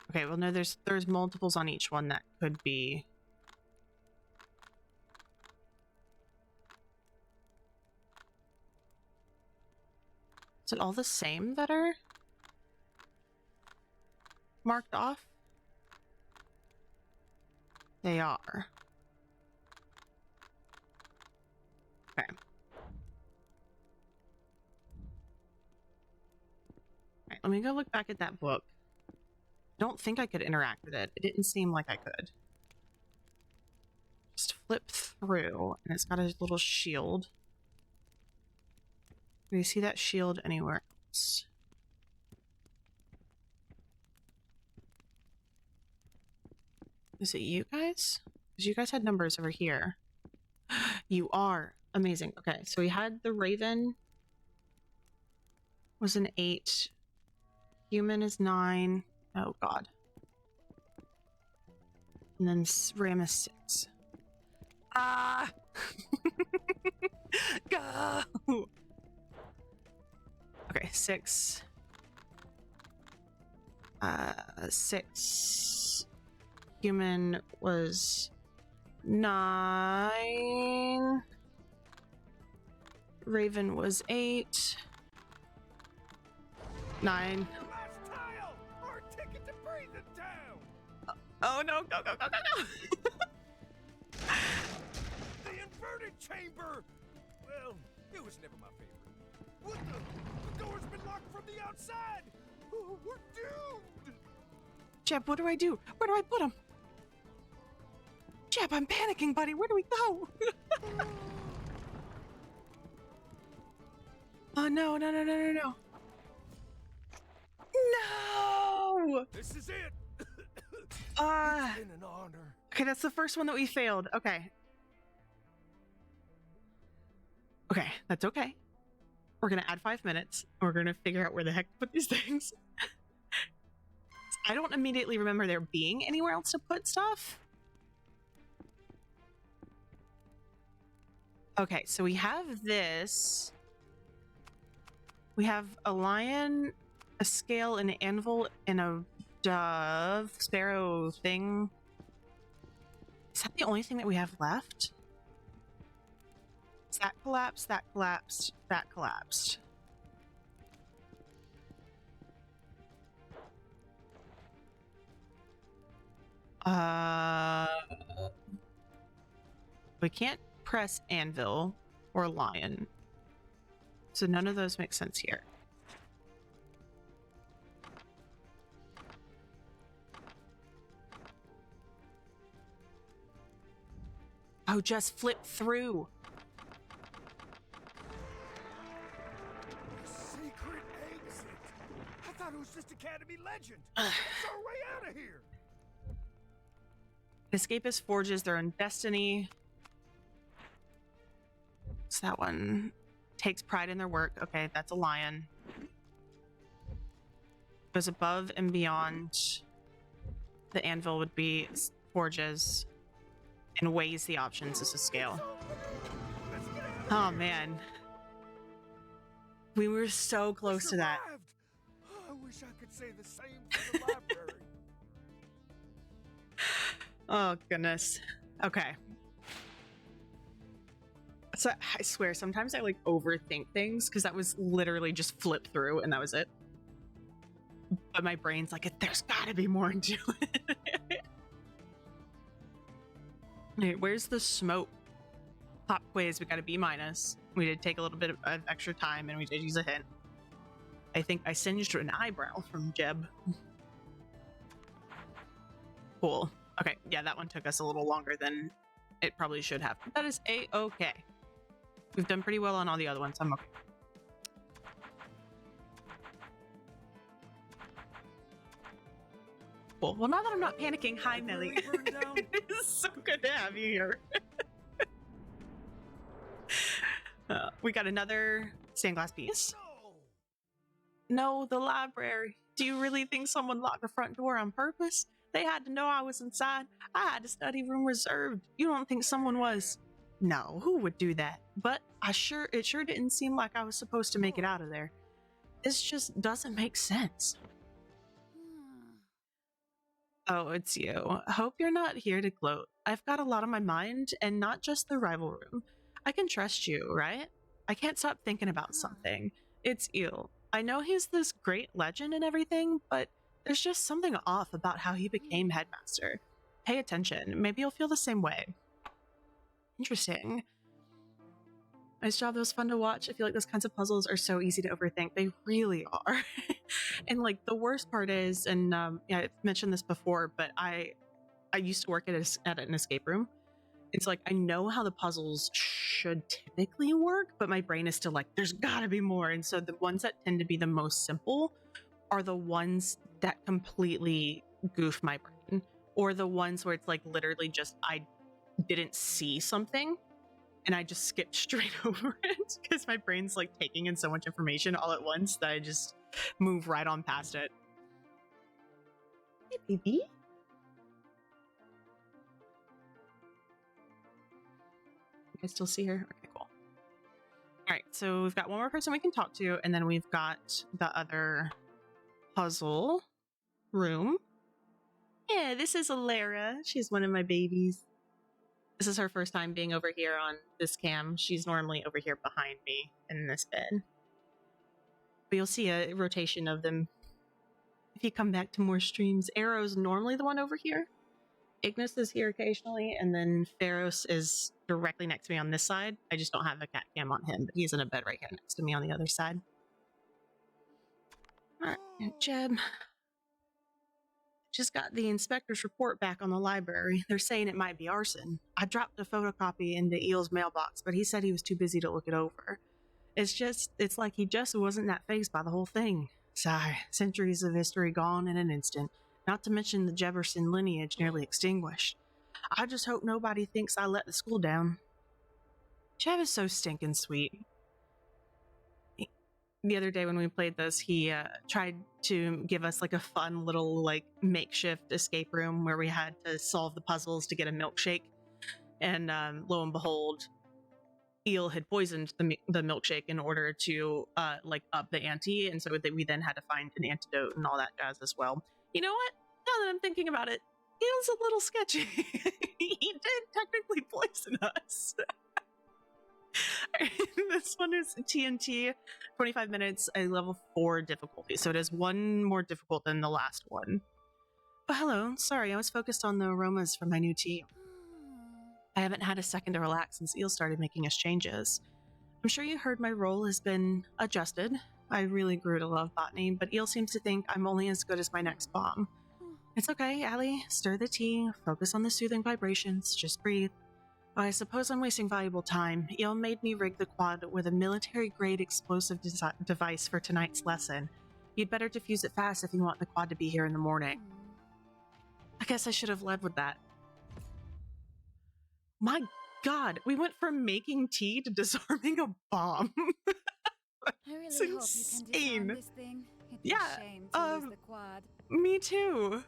Okay, well no, there's multiples on each one that could be... Is it all the same that are marked off? They are. Okay. Alright, let me go look back at that book. I don't think I could interact with it. It didn't seem like I could. Just flip through, and it's got a little shield. Do you see that shield anywhere else? Is it you guys? Because you guys had numbers over here. You are. Amazing. Okay, so we had the Raven was an 8. Human is 9. Oh, God. And then Ram is 6. Ah! Go! Okay, 6. 6. Human was 9. Raven was 8. 9. Last tile! Our ticket to breathe it down! Oh no, go, go, go, go, go! The inverted chamber! Well, it was never my favorite. What the? The door's been locked from the outside! Oh, we're doomed! Jeb, what do I do? Where do I put him? Jeb, I'm panicking, buddy. Where do we go? Oh, no, no, no, no, no, no. No! This is it! Ah. It's been an honor. Okay, that's the first one that we failed. Okay. Okay, that's okay. We're gonna add 5 minutes. We're gonna figure out where the heck to put these things. I don't immediately remember there being anywhere else to put stuff. Okay, so we have this. We have a lion, a scale, an anvil, and a dove, sparrow thing. Is that the only thing that we have left? That collapsed, that collapsed, that collapsed. We can't press anvil or lion. So none of those make sense here. Oh, just flip through. Secret exit. I thought it was just Academy legend. What's our way out of here? Escapist forges their own destiny. So that one takes pride in their work. Okay, that's a lion. Goes above and beyond. The anvil would be forges. And weighs the options as a scale. Let's get out of Oh here. man. We were so close to that. Survived. I wish I could say the same for the library. Oh goodness. Okay. So I swear sometimes I like overthink things because that was literally just flip through and that was it. But my brain's like, there's gotta be more into it. Hey, where's the smoke? Pop quiz, we got a B-. We did take a little bit of extra time and we did use a hint. I think I singed an eyebrow from Jeb. Cool. Okay, yeah, that one took us a little longer than it probably should have. That is A-okay. We've done pretty well on all the other ones. I'm okay. Cool. Well, now that I'm not panicking, hi, Nelly. Library burned down? It's so good to have you here. We got another stained glass piece. No. No, the library. Do you really think someone locked the front door on purpose? They had to know I was inside. I had a study room reserved. You don't think someone was? No, who would do that? But it sure didn't seem like I was supposed to make it out of there. This just doesn't make sense. Oh, it's you. Hope you're not here to gloat. I've got a lot on my mind, and not just the rival room. I can trust you, right? I can't stop thinking about something. It's Eel. I know he's this great legend and everything, but there's just something off about how he became headmaster. Pay attention. Maybe you'll feel the same way. Interesting. Nice job. That was fun to watch. I feel like those kinds of puzzles are so easy to overthink. They really are. And like the worst part is, and yeah, I've mentioned this before, but I used to work at an escape room. It's like I know how the puzzles should typically work, but my brain is still like, there's gotta be more. And so the ones that tend to be the most simple are the ones that completely goof my brain, or the ones where it's like literally just I didn't see something and I just skipped straight over it because my brain's like taking in so much information all at once that I just move right on past it. Hey, baby. You guys still see her? Okay, cool. All right, so we've got one more person we can talk to, and then we've got the other puzzle room. Yeah, this is Alara. She's one of my babies. This is her first time being over here on this cam. She's normally over here behind me in this bed. But you'll see a rotation of them if you come back to more streams. Arrow's normally the one over here. Ignis is here occasionally, and then Pharos is directly next to me on this side. I just don't have a cat cam on him, but he's in a bed right here next to me on the other side. Alright, and Jeb. Just got the inspector's report back on the library. They're saying it might be arson. I dropped a photocopy into Eel's mailbox, but he said he was too busy to look it over. It's like he just wasn't that fazed by the whole thing. Sigh, centuries of history gone in an instant, not to mention the Jefferson lineage nearly extinguished. I just hope nobody thinks I let the school down. Chev is so stinking sweet. The other day when we played this, he tried to give us like a fun little like makeshift escape room where we had to solve the puzzles to get a milkshake. And lo and behold, Eel had poisoned the milkshake in order to like up the ante, and so we then had to find an antidote and all that jazz as well. You know what? Now that I'm thinking about it, Eel's a little sketchy. He did technically poison us. This one is TNT, 25 minutes, a level 4 difficulty, so it is one more difficult than the last one. Oh, hello. Sorry, I was focused on the aromas from my new tea. I haven't had a second to relax since Eel started making us changes. I'm sure you heard my role has been adjusted. I really grew to love botany, but Eel seems to think I'm only as good as my next bomb. It's okay, Allie. Stir the tea, focus on the soothing vibrations, just breathe. I suppose I'm wasting valuable time. Eel made me rig the quad with a military-grade explosive device for tonight's lesson. You'd better defuse it fast if you want the quad to be here in the morning. I guess I should have led with that. My god, we went from making tea to disarming a bomb. I really It's hope you can insane. disarm this thing. It's Yeah, a shame to lose the quad. Me too.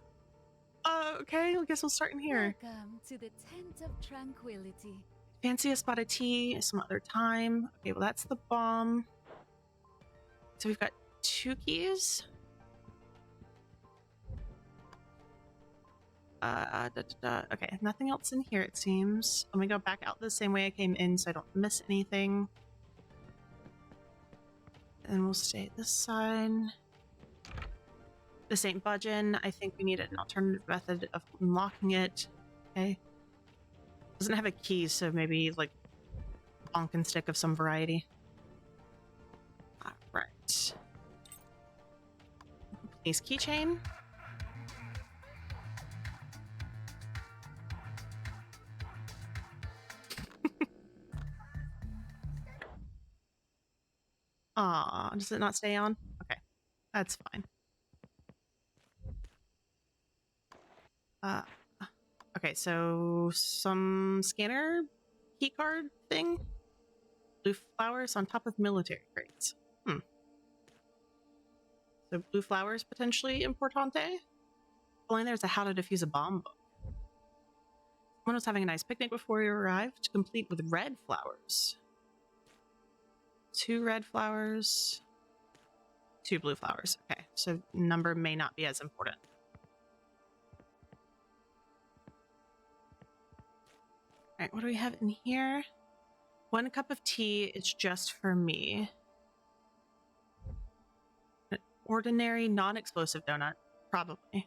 Okay, I guess we'll start in here. Welcome to the Tent of Tranquility. Fancy a spot of tea some other time. Okay, well that's the bomb. So we've got 2 keys. Okay, nothing else in here it seems. Let me go back out the same way I came in so I don't miss anything. And we'll stay at this side. This ain't budging. I think we need an alternative method of unlocking it. Okay. Doesn't have a key, so maybe like bonk and stick of some variety. Alright. Please keychain. Aw, does it not stay on? Okay, that's fine. Okay, so some scanner keycard thing. Blue flowers on top of military crates. So blue flowers potentially importante. Only there's a how to defuse a bomb book. Someone was having a nice picnic before we arrived, complete with red flowers. 2 red flowers, 2 blue flowers. Okay, so number may not be as important. All right, what do we have in here? 1 cup of tea is just for me. An ordinary, non-explosive donut, probably. Okay,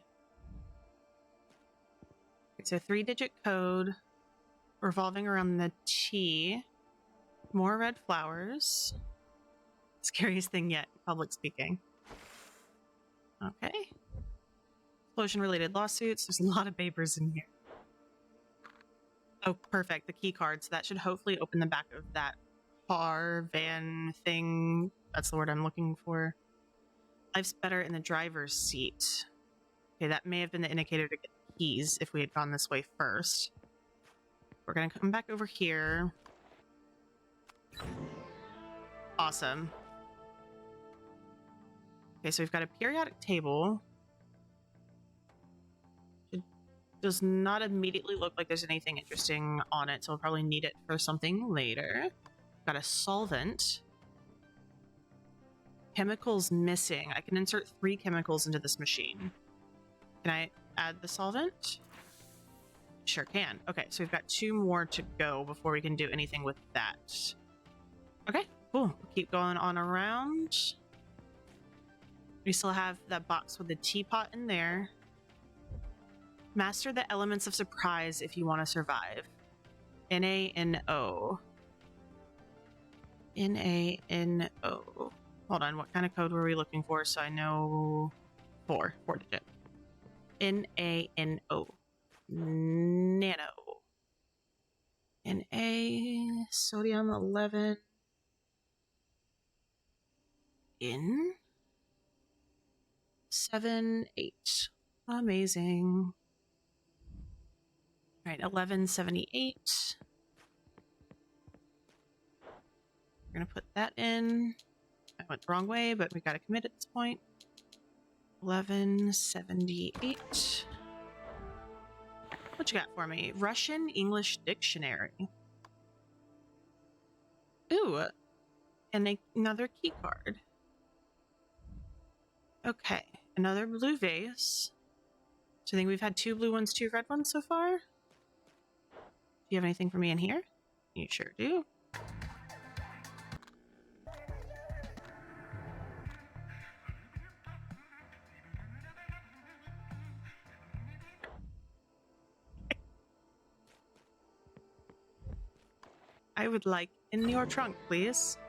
so 3-digit code revolving around the tea. More red flowers. Scariest thing yet, public speaking. Okay. Explosion-related lawsuits. There's a lot of papers in here. Oh, perfect. The key card. So that should hopefully open the back of that car, van thing. That's the word I'm looking for. Life's better in the driver's seat. Okay, that may have been the indicator to get the keys if we had gone this way first. We're going to come back over here. Awesome. Okay, so we've got a periodic table. It does not immediately look like there's anything interesting on it, so we'll probably need it for something later. Got a solvent. Chemicals missing. I can insert 3 chemicals into this machine. Can I add the solvent? Sure can. Okay, so we've got 2 more to go before we can do anything with that. Okay, cool. We'll keep going on around. We still have that box with the teapot in there. Master the elements of surprise if you want to survive. N-A-N-O. N-A-N-O. Hold on, what kind of code were we looking for so I know? 4 digit. N-A-N-O. Nano. N-A, sodium 11. In 7, 8. Amazing. All right, 1178. We're going to put that in. I went the wrong way, but we got to commit at this point. 1178. What you got for me? Russian English Dictionary. Ooh, and another key card. Okay, another blue vase. So I think we've had 2 blue ones, 2 red ones so far. Do you have anything for me in here? You sure do. I would like in your trunk, please.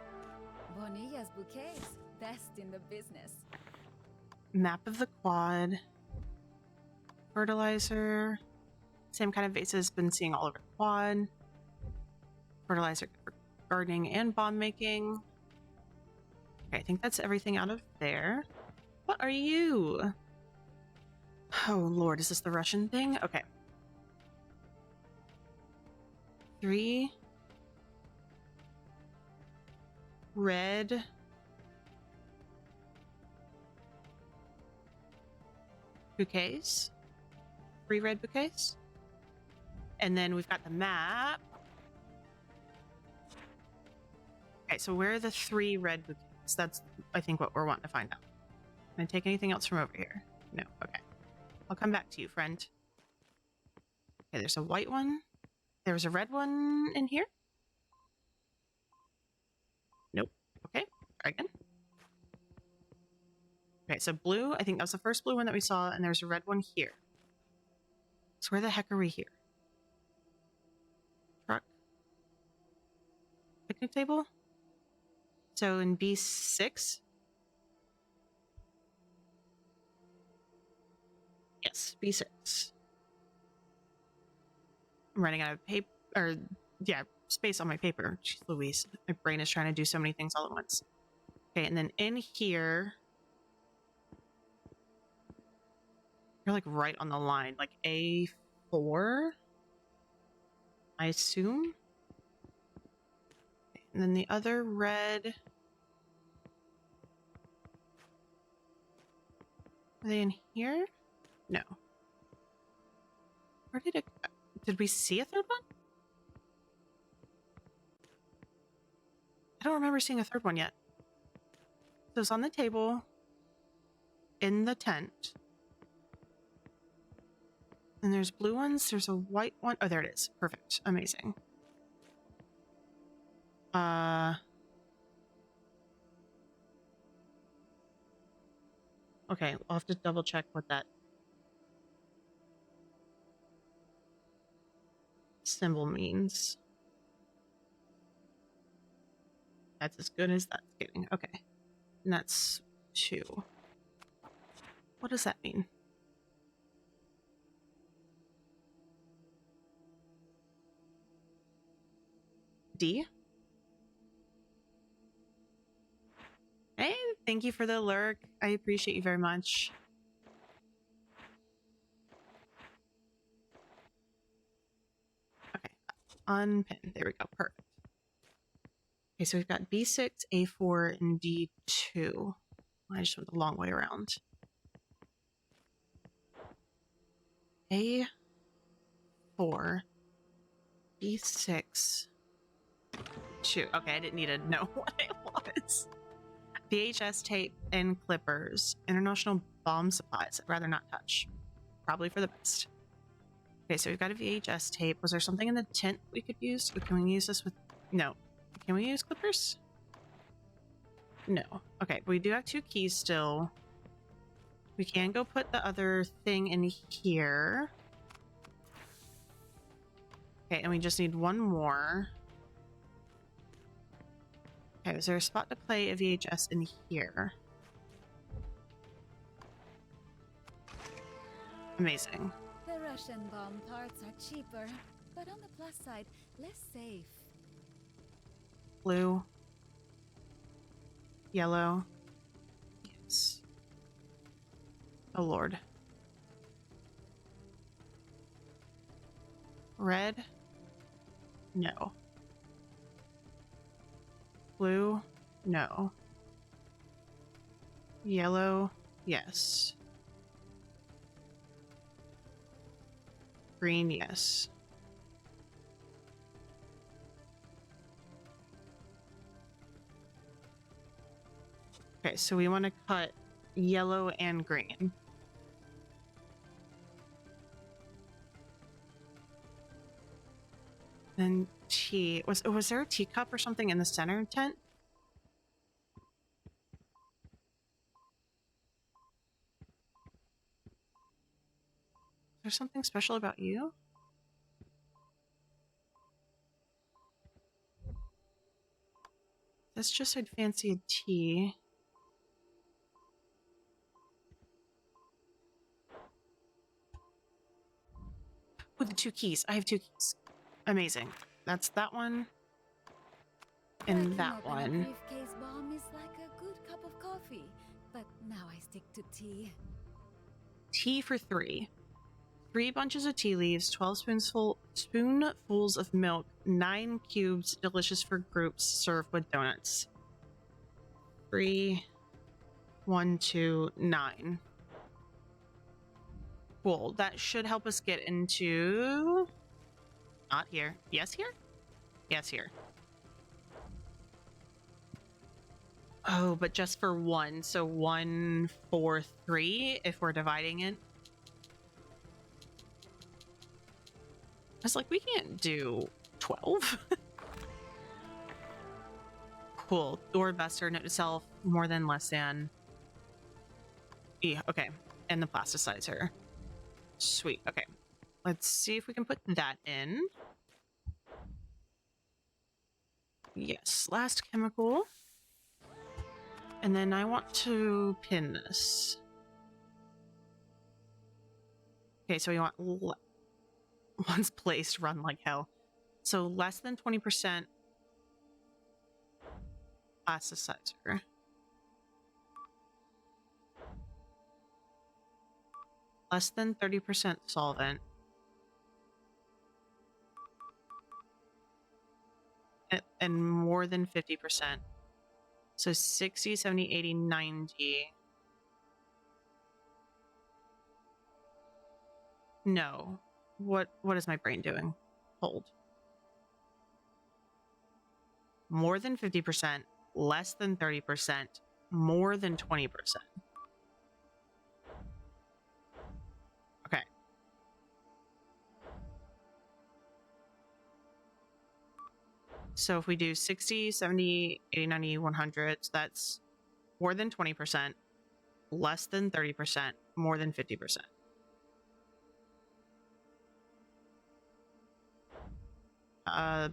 Bonilla's bouquets, best in the business. Map of the quad. Fertilizer. Same kind of vases been seeing all over the quad. Fertilizer for gardening and bomb making. Okay, I think that's everything out of there. What are you? Oh lord, is this the Russian thing? Okay. 3 red bouquets. 3 red bouquets. And then we've got the map. Okay, so where are the 3 red bouquets? That's, I think, what we're wanting to find out. Can I take anything else from over here? No, okay. I'll come back to you, friend. Okay, there's a white one. There's a red one in here. Nope. Okay, try again. Okay, so blue, I think that was the first blue one that we saw, and there's a red one here. So where the heck are we here? Truck. Picnic table? So in B6? Yes, B6. I'm running out of paper, or yeah, space on my paper. Jeez Louise, my brain is trying to do so many things all at once. Okay, and then in here, you're like right on the line, like A4, I assume. Okay, and then the other red. Are they in here? No. Where did it go? Did we see a third one? I don't remember seeing a third one yet. So it's on the table in the tent. And there's blue ones. There's a white one. Oh, there it is. Perfect. Amazing. Okay, I'll have to double check what that symbol means. That's as good as that's getting. Okay. And that's 2. What does that mean? D? Hey, thank you for the lurk. I appreciate you very much. Okay, unpin. There we go. Perfect. Okay, so we've got B6, A4, and D2. I just went the long way around. A4, B6, 2. Okay, I didn't need to know what it was. VHS tape and clippers. International bomb supplies. I'd rather not touch. Probably for the best. Okay, so we've got a VHS tape. Was there something in the tent we could use? Can we use this with... No. Can we use clippers? No. Okay, we do have 2 keys still. We can go put the other thing in here. Okay, and we just need 1 more. Okay, is there a spot to play a VHS in here? Amazing. The Russian bomb parts are cheaper, but on the plus side, less safe. Blue. Yellow. Yes. Oh lord. Red? No. Blue? No. Yellow? Yes. Green? Yes. Okay, so we want to cut yellow and green. Then tea. Was there a teacup or something in the center tent? Is there something special about you? That's just I'd fancy a tea. With the 2 keys. I have 2 keys. Amazing. That's that one. And Cracking that open a one. briefcase bomb is like a good cup of coffee, but now I stick to tea. Tea for 3. 3 bunches of tea leaves, 12 spoonfuls of milk, 9 cubes, delicious for groups, served with donuts. 3, 1, 2, 9. Cool. That should help us get into... Not here. Yes, here? Yes, here. Oh, but just for 1. So 1, 4, 3 if we're dividing it. I was like, we can't do 12. Cool. Or bester, note to self, more than, less than. Yeah, okay. And the plasticizer. Sweet. Okay. Let's see if we can put that in. Yes. Last chemical. And then I want to pin this. Okay, so we want once placed, run like hell. So less than 20% plasticizer. Less than 30% solvent. And more than 50%. So 60, 70, 80, 90. No. What is my brain doing? Hold. More than 50%, less than 30%, more than 20%. Okay. So if we do 60, 70, 80, 90, 100, so that's more than 20%, less than 30%, more than 50%.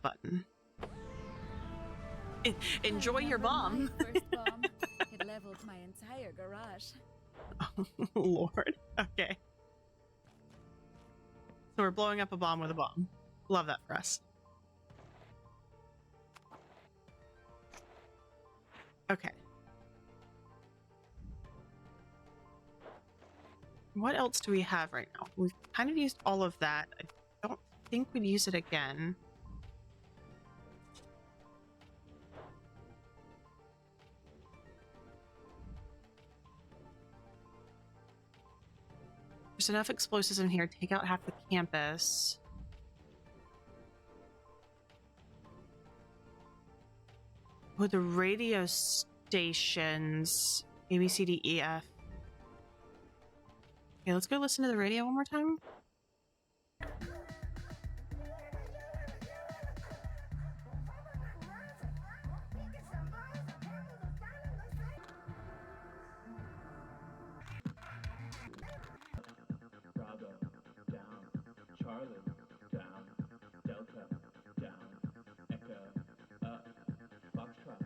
Button. Enjoy your bomb. My first bomb. It leveled my entire garage. Oh, Lord. Okay. So we're blowing up a bomb with a bomb. Love that for us. Okay. What else do we have right now? We've kind of used all of that. I don't think we'd use it again. There's enough explosives in here to take out half the campus. With the radio stations, A, B, C, D, E, F. Okay, let's go listen to the radio one more time. Bravo, down. Charlie, down. Delta, down. Echo, up. Foxtrot,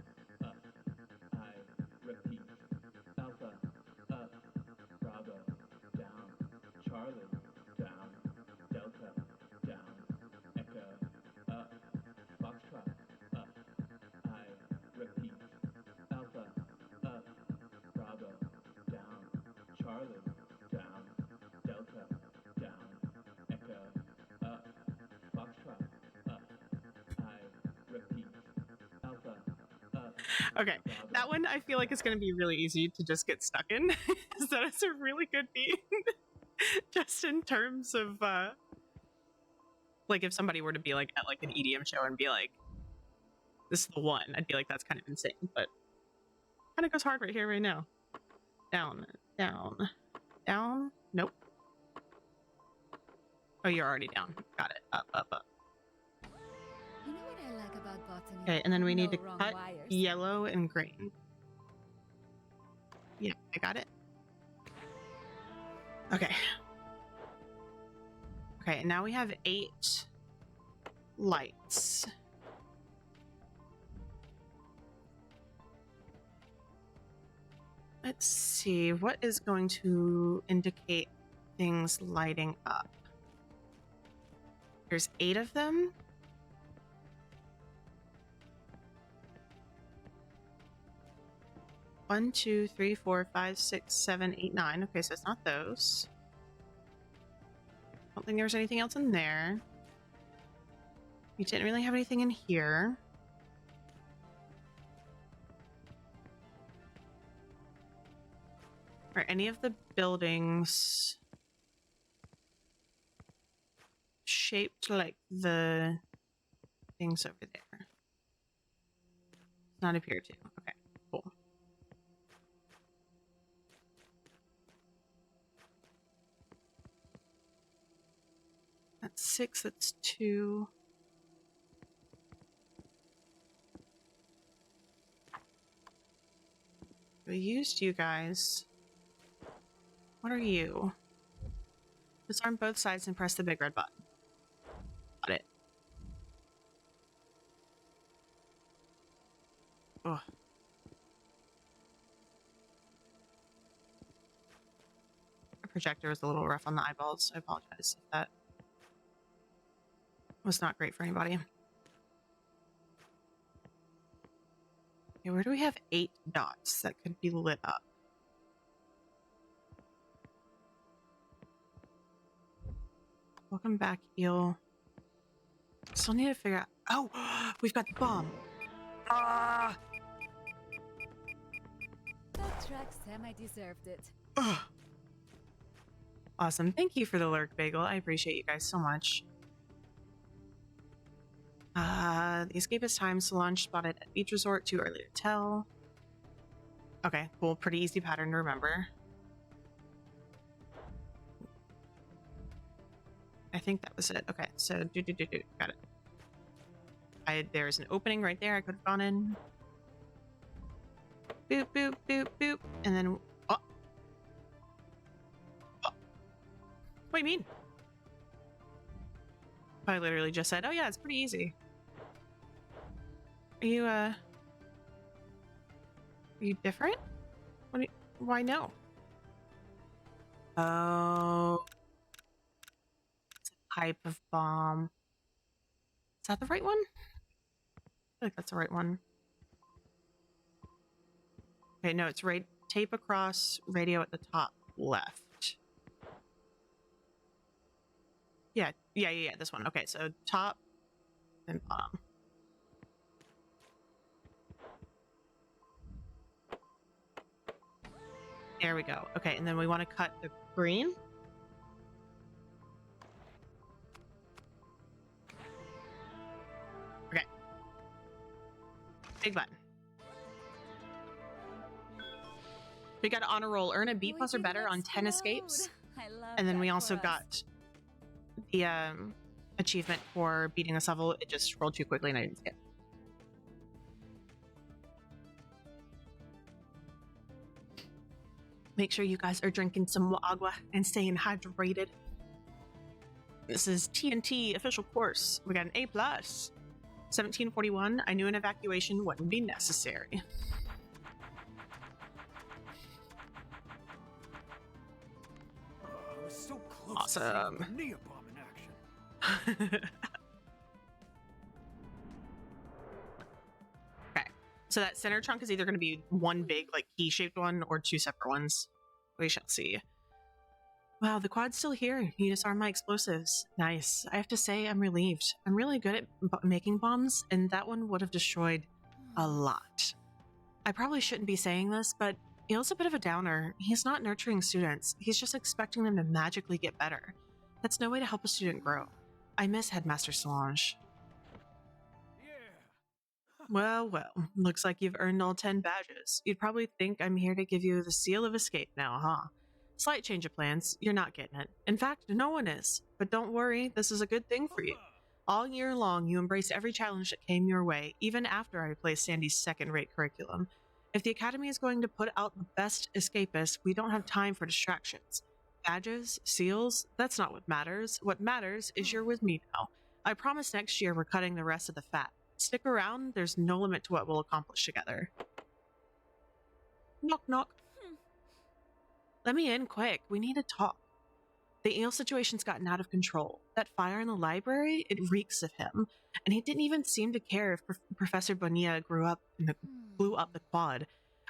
up. I repeat. Alpha, up. Bravo, down. Charlie, Okay, that one I feel like is going to be really easy to just get stuck in. So it's a really good beat. Just in terms of, like, if somebody were to be like at like an EDM show and be like, this is the one, I'd be like, that's kind of insane, but kind of goes hard right here, right now. Down, down, down. Nope. Oh, you're already down. Got it. Up, up, up. You know what I like about botany? Okay, and then we need No to wrong cut wires. yellow and green. Yeah, I got it. Okay. Okay, now we have 8 lights. Let's see, what is going to indicate things lighting up? There's 8 of them. One, 2, 3, 4, 5, 6, 7, 8, 9. Okay, so it's not those. Don't think there's anything else in there. We didn't really have anything in here. Are any of the buildings shaped like the things over there? Does not appear to. Okay, cool. That's 6, that's 2. We used you guys. What are you? Disarm both sides and press the big red button. Got it. Ugh. The projector was a little rough on the eyeballs. I apologize if that was not great for anybody. Okay, where do we have 8 dots that could be lit up? Welcome back, Eel. Still need to figure out. Oh, we've got the bomb. Ah! That track semi-deserved it. Ugh. Awesome. Thank you for the lurk, Bagel. I appreciate you guys so much. The escapist time Solange spotted at Beach Resort. Too early to tell. Okay, cool. Pretty easy pattern to remember. I think that was it. Okay, so got it. There's an opening right there. I could have gone in. Boop, boop, boop, boop. And then... Oh. Oh. What do you mean? I literally just said, oh yeah, it's pretty easy. Are you different? What do you, why no? Oh... type of bomb. Is that the right one? I feel like that's the right one. Okay, no, it's right. Tape across, radio at the top left. Yeah, this one. Okay, so top and bottom. There we go. Okay, and then we want to cut the green. Big button. We got an honor roll. Earn a B+ or better on 10 escapes. And then we also got the achievement for beating this level. It just rolled too quickly and I didn't see it. Make sure you guys are drinking some agua and staying hydrated. This is TNT official course. We got an A+. 1741, I knew an evacuation wouldn't be necessary. I was so close Awesome. to seeing the Neopalm in action. Okay, so that center chunk is either going to be one big, like, key-shaped one or 2 separate ones. We shall see. Wow, the quad's still here. You disarm my explosives. Nice. I have to say, I'm relieved. I'm really good at making bombs, and that one would have destroyed a lot. I probably shouldn't be saying this, but Eel's a bit of a downer. He's not nurturing students. He's just expecting them to magically get better. That's no way to help a student grow. I miss Headmaster Solange. Yeah. Well, looks like you've earned all 10 badges. You'd probably think I'm here to give you the seal of escape now, huh? Slight change of plans, you're not getting it. In fact, no one is. But don't worry, this is a good thing for you. All year long, you embraced every challenge that came your way, even after I replaced Sandy's second-rate curriculum. If the Academy is going to put out the best escapists, we don't have time for distractions. Badges, seals, that's not what matters. What matters is you're with me now. I promise next year we're cutting the rest of the fat. Stick around, there's no limit to what we'll accomplish together. Knock, knock. Let me in quick. We need to talk. The Eel situation's gotten out of control. That fire in the library, it reeks of him. And he didn't even seem to care if Professor Bonilla blew up the quad.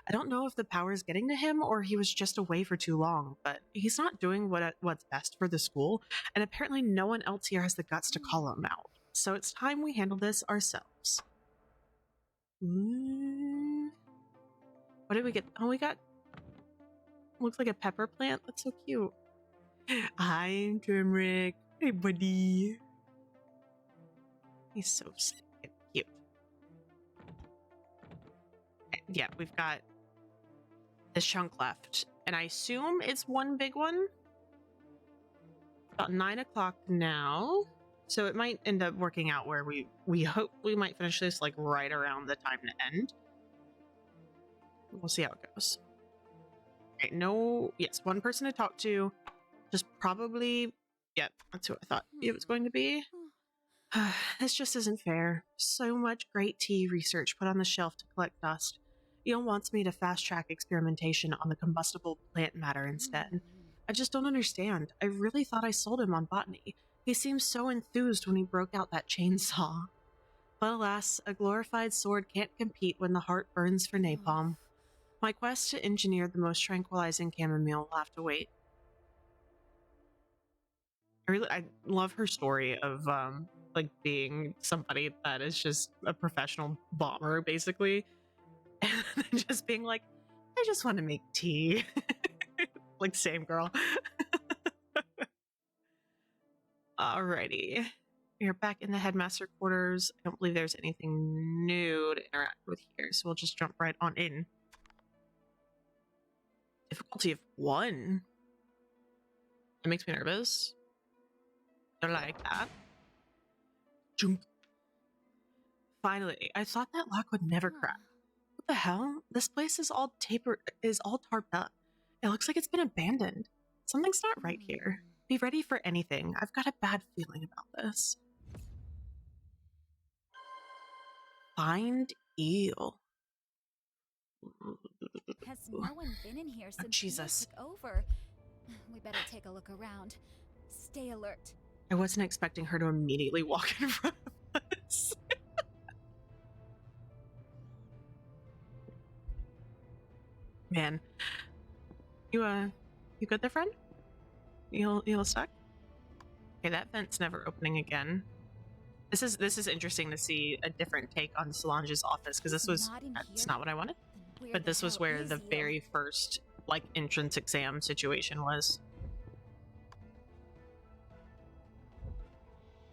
I don't know if the power's getting to him or he was just away for too long, but he's not doing what's best for the school, and apparently no one else here has the guts to call him out. So it's time we handle this ourselves. What did we get? Oh, we got... Looks like a pepper plant. That's so cute. Hi, Turmeric. Hey, buddy. He's so cute. Yeah, we've got this chunk left. And I assume it's one big one. About 9 o'clock now. So it might end up working out where we hope we might finish this like right around the time to end. We'll see how it goes. Okay, yes, one person to talk to. Just probably, yep, that's who I thought it was going to be. This just isn't fair. So much great tea research put on the shelf to collect dust. Eel wants me to fast-track experimentation on the combustible plant matter instead. I just don't understand. I really thought I sold him on botany. He seemed so enthused when he broke out that chainsaw. But alas, a glorified sword can't compete when the heart burns for napalm. My quest to engineer the most tranquilizing chamomile will have to wait. I love her story of like being somebody that is just a professional bomber, basically, and just being like, I just want to make tea. Like, same girl. Alrighty, we're back in the headmaster quarters. I don't believe there's anything new to interact with here, so we'll just jump right on in. Difficulty of 1. It makes me nervous. Don't like that. Jump. Finally, I thought that lock would never crack. What the hell? This place is all tarped up. It looks like it's been abandoned. Something's not right here. Be ready for anything. I've got a bad feeling about this. Find Eel. Has no one been in here since Jesus. Eel took over? We better take a look around. Stay alert. I wasn't expecting her to immediately walk in front of us. Man. You good there, friend? You stuck? Okay, that vent's never opening again. This is interesting to see a different take on Solange's office, because that's not what I wanted. But this was where the very first like entrance exam situation was.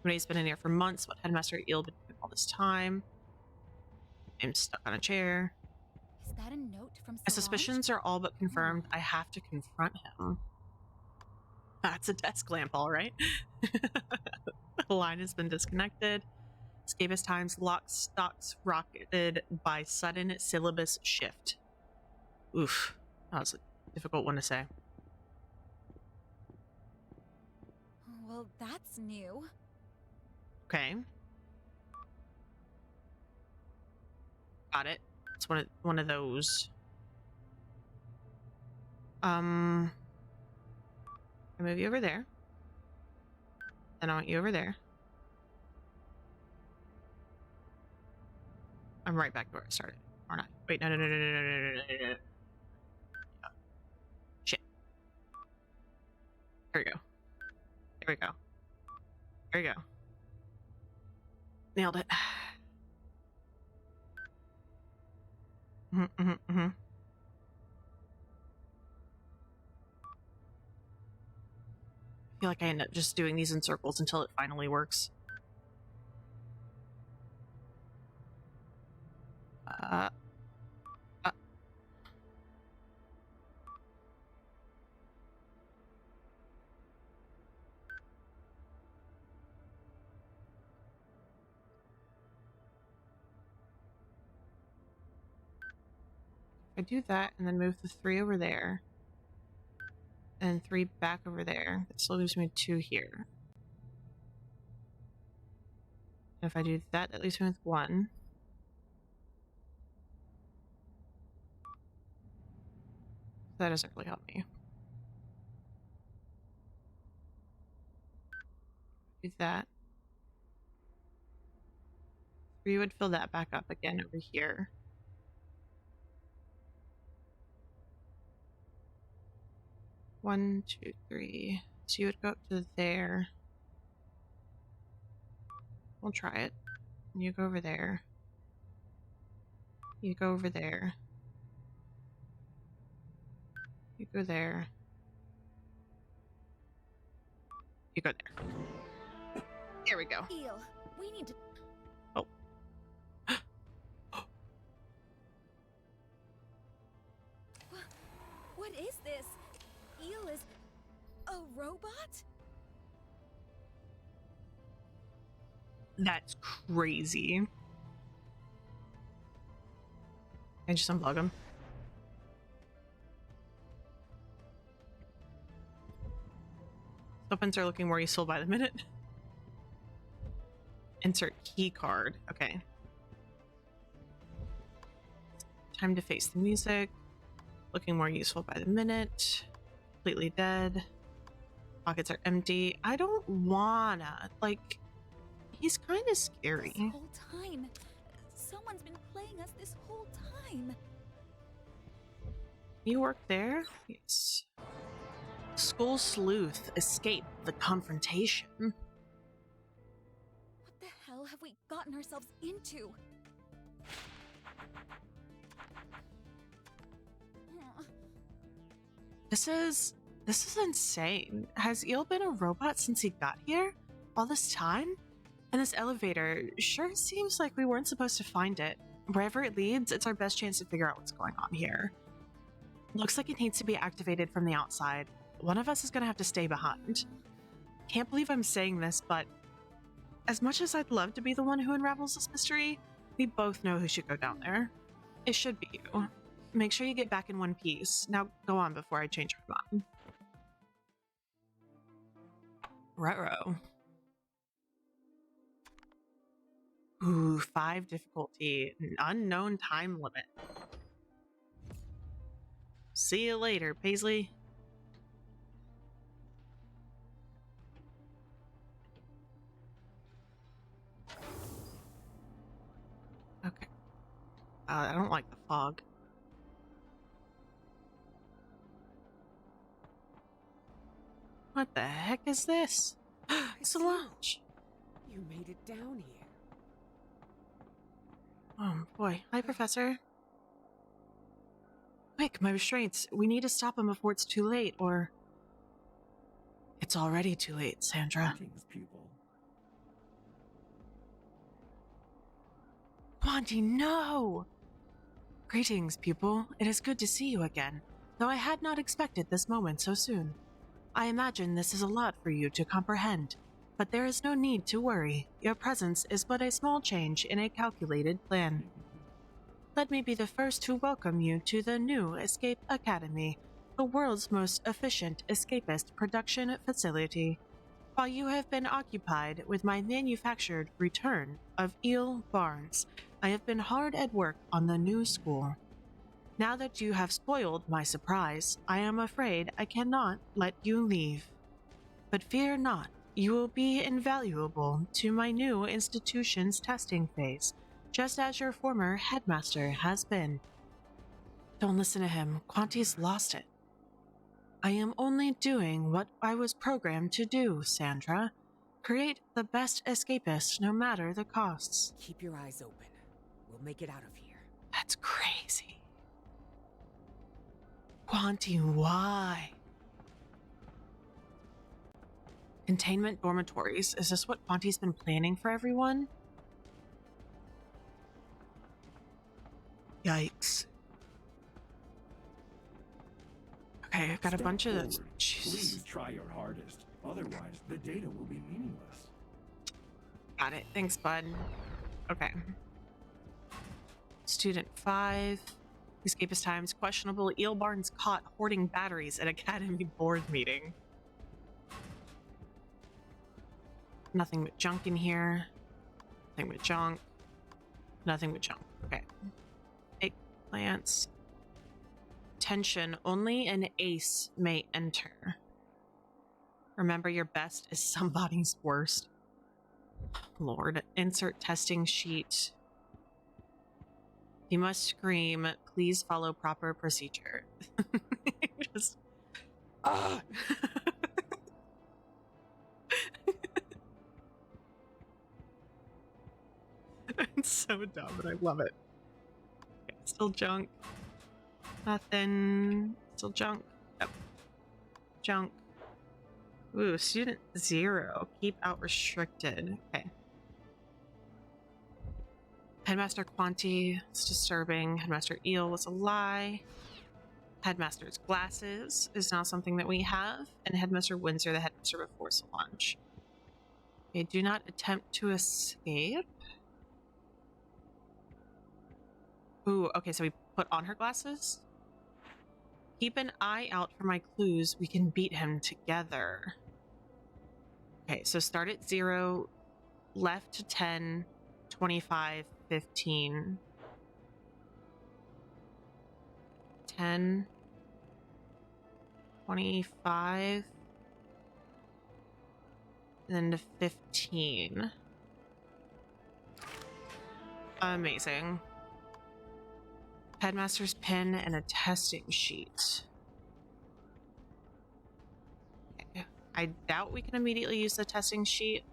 Somebody's been in here for months. What Headmaster Eel been doing all this time? I'm stuck on a chair. Is that a note from My Solange? suspicions are all but confirmed. I have to confront him. That's a desk lamp, all right. The line has been disconnected. Escapist times lock stocks rocketed by sudden syllabus shift. Oof. That was a difficult one to say. Well, that's new. Okay. Got it. It's one of those. I move you over there. Then I want you over there. I'm right back to where I started. Or not. Wait, no. Shit. There we go. There we go. There we go. Nailed it. I feel like I end up just doing these in circles until it finally works. I do that and then move the 3 over there. And 3 back over there. That still leaves me 2 here. And if I do that, that leaves me with 1. That doesn't really help me. Do that. 3 would fill that back up again over here. One, 2, 3. So you would go up to there. We'll try it. And you go over there. You go over there. You go there. You go there. There we go. Eel, we need to. Oh. What is this? Eel is a robot? That's crazy. And just unplug him. Weapons are looking more useful by the minute. Insert key card. Okay. Time to face the music. Looking more useful by the minute. Completely dead. Pockets are empty. I don't wanna. Like, he's kind of scary. This whole time. Someone's been playing us this whole time. You work there? Yes. School sleuth escape the confrontation. What the hell have we gotten ourselves into? This is insane. Has Eel been a robot since he got here? All this time? And this elevator sure seems like we weren't supposed to find it. Wherever it leads, it's our best chance to figure out what's going on here. Looks like it needs to be activated from the outside. One of us is gonna have to stay behind. Can't believe I'm saying this, but as much as I'd love to be the one who unravels this mystery, we both know who should go down there. It should be you. Make sure you get back in one piece. Now go on before I change our mind. Ruh-roh. Ooh, 5 difficulty. An unknown time limit. See you later, Paisley. Okay. I don't like the fog. What the heck is this? It's a launch. You made it down here. Oh boy. Hi, Professor. Quick, my restraints. We need to stop him before it's too late, or... It's already too late, Sandra. King's pupil. Quanti, no! Greetings, pupil. It is good to see you again, though I had not expected this moment so soon. I imagine this is a lot for you to comprehend, but there is no need to worry. Your presence is but a small change in a calculated plan. Let me be the first to welcome you to the new Escape Academy, the world's most efficient escapist production facility. While you have been occupied with my manufactured return of Eel Barnes, I have been hard at work on the new school. Now that you have spoiled my surprise, I am afraid I cannot let you leave. But fear not, you will be invaluable to my new institution's testing phase, just as your former headmaster has been. Don't listen to him. Quanti's lost it. I am only doing what I was programmed to do, Sandra. Create the best escapist no matter the costs. Keep your eyes open. We'll make it out of here. That's crazy. Quanti, why? Containment dormitories. Is this what Quanti's been planning for everyone? Yikes. Okay, I've got a bunch of those. Please try your hardest. Otherwise, the data will be meaningless. Got it. Thanks, bud. Okay. Student 5. Escapist times. Questionable. Eel Barnes caught hoarding batteries at Academy board meeting. Nothing but junk in here. Nothing but junk. Nothing but junk. Okay. Eggplants. Attention. Only an ace may enter. Remember, your best is somebody's worst. Lord. Insert testing sheet. You must scream, please follow proper procedure. Just... It's so dumb, but I love it. Okay, still junk. Nothing. Still junk. Yep. Junk. Ooh, student 0. Keep out restricted. Okay. Headmaster Quanti was disturbing. Headmaster Eel was a lie. Headmaster's glasses is now something that we have. And Headmaster Windsor, the headmaster before Solange. Okay, do not attempt to escape. Ooh, okay, so we put on her glasses. Keep an eye out for my clues. We can beat him together. Okay, so start at 0, left to 10, 25, 15. 10, 25, and then to 15. Amazing. Headmaster's pen and a testing sheet. Okay. I doubt we can immediately use the testing sheet.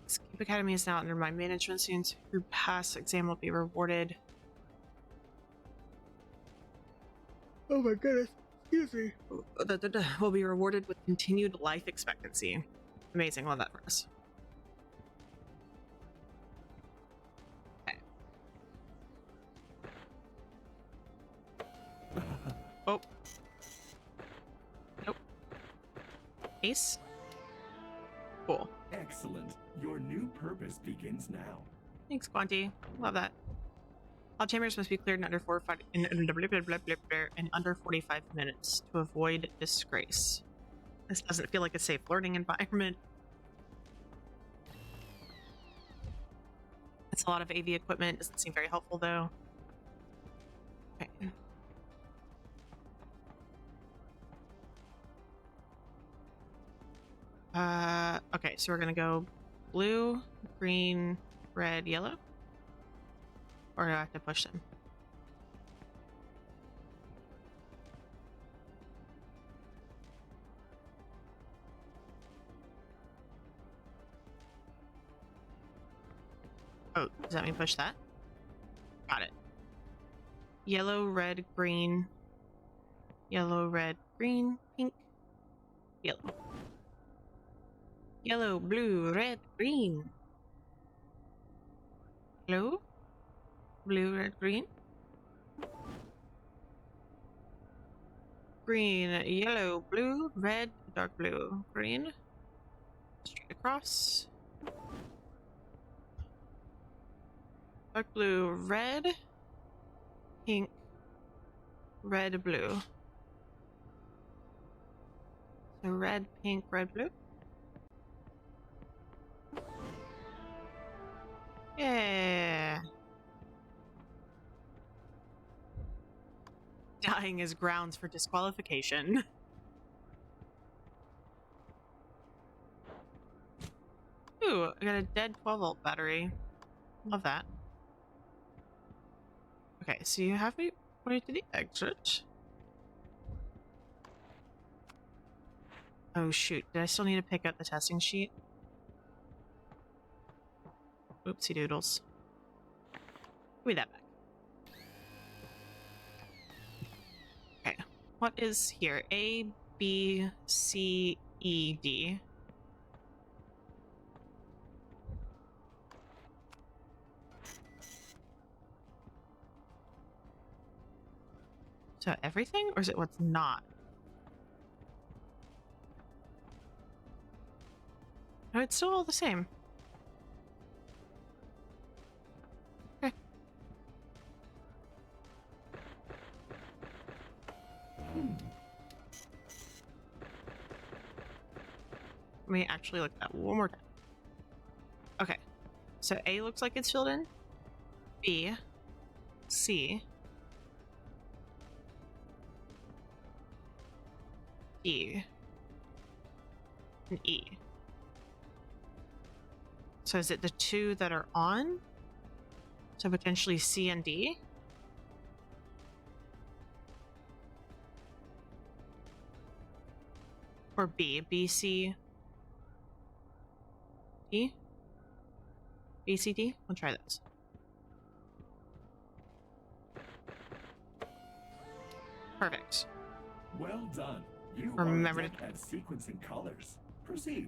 Escape Academy is now under my management. Students who pass exam will be rewarded. Oh my goodness. Excuse me. Will be rewarded with continued life expectancy. Amazing. Love that for us. Okay. Oh. Nope. Ace. Cool. Excellent. Your new purpose begins now. Thanks, Quanti. Love that. All chambers must be cleared in under 45 minutes to avoid disgrace. This doesn't feel like a safe learning environment. It's a lot of AV equipment. Doesn't seem very helpful, though. Okay. Okay, so we're gonna go blue, green, red, yellow. Or do I have to push them? Oh, does that mean push that? Got it. Yellow, red, green. Yellow, red, green, pink, yellow. Yellow, blue, red, green. Hello? Blue, red, green. Green, yellow, blue, red, dark blue, green. Straight across. Dark blue, red, pink, red, blue. So red, pink, red, blue. Yeah. Dying is grounds for disqualification. Ooh, I got a dead 12-volt battery. Love that. Okay, so you have me pointed to the exit. Oh shoot, did I still need to pick up the testing sheet? Oopsie doodles. Give me that back. Okay, what is here? A, B, C, E, D. So everything, or is it what's not? No, it's still all the same. Okay. Let me actually look at that one more time. Okay. So A looks like it's filled in. B, C, D, and E. So is it the two that are on? So potentially C and D? Or B? B, C, D? B, C, D? We'll try those. Perfect. Well done. You Remember are to- adept at sequencing colors. Proceed.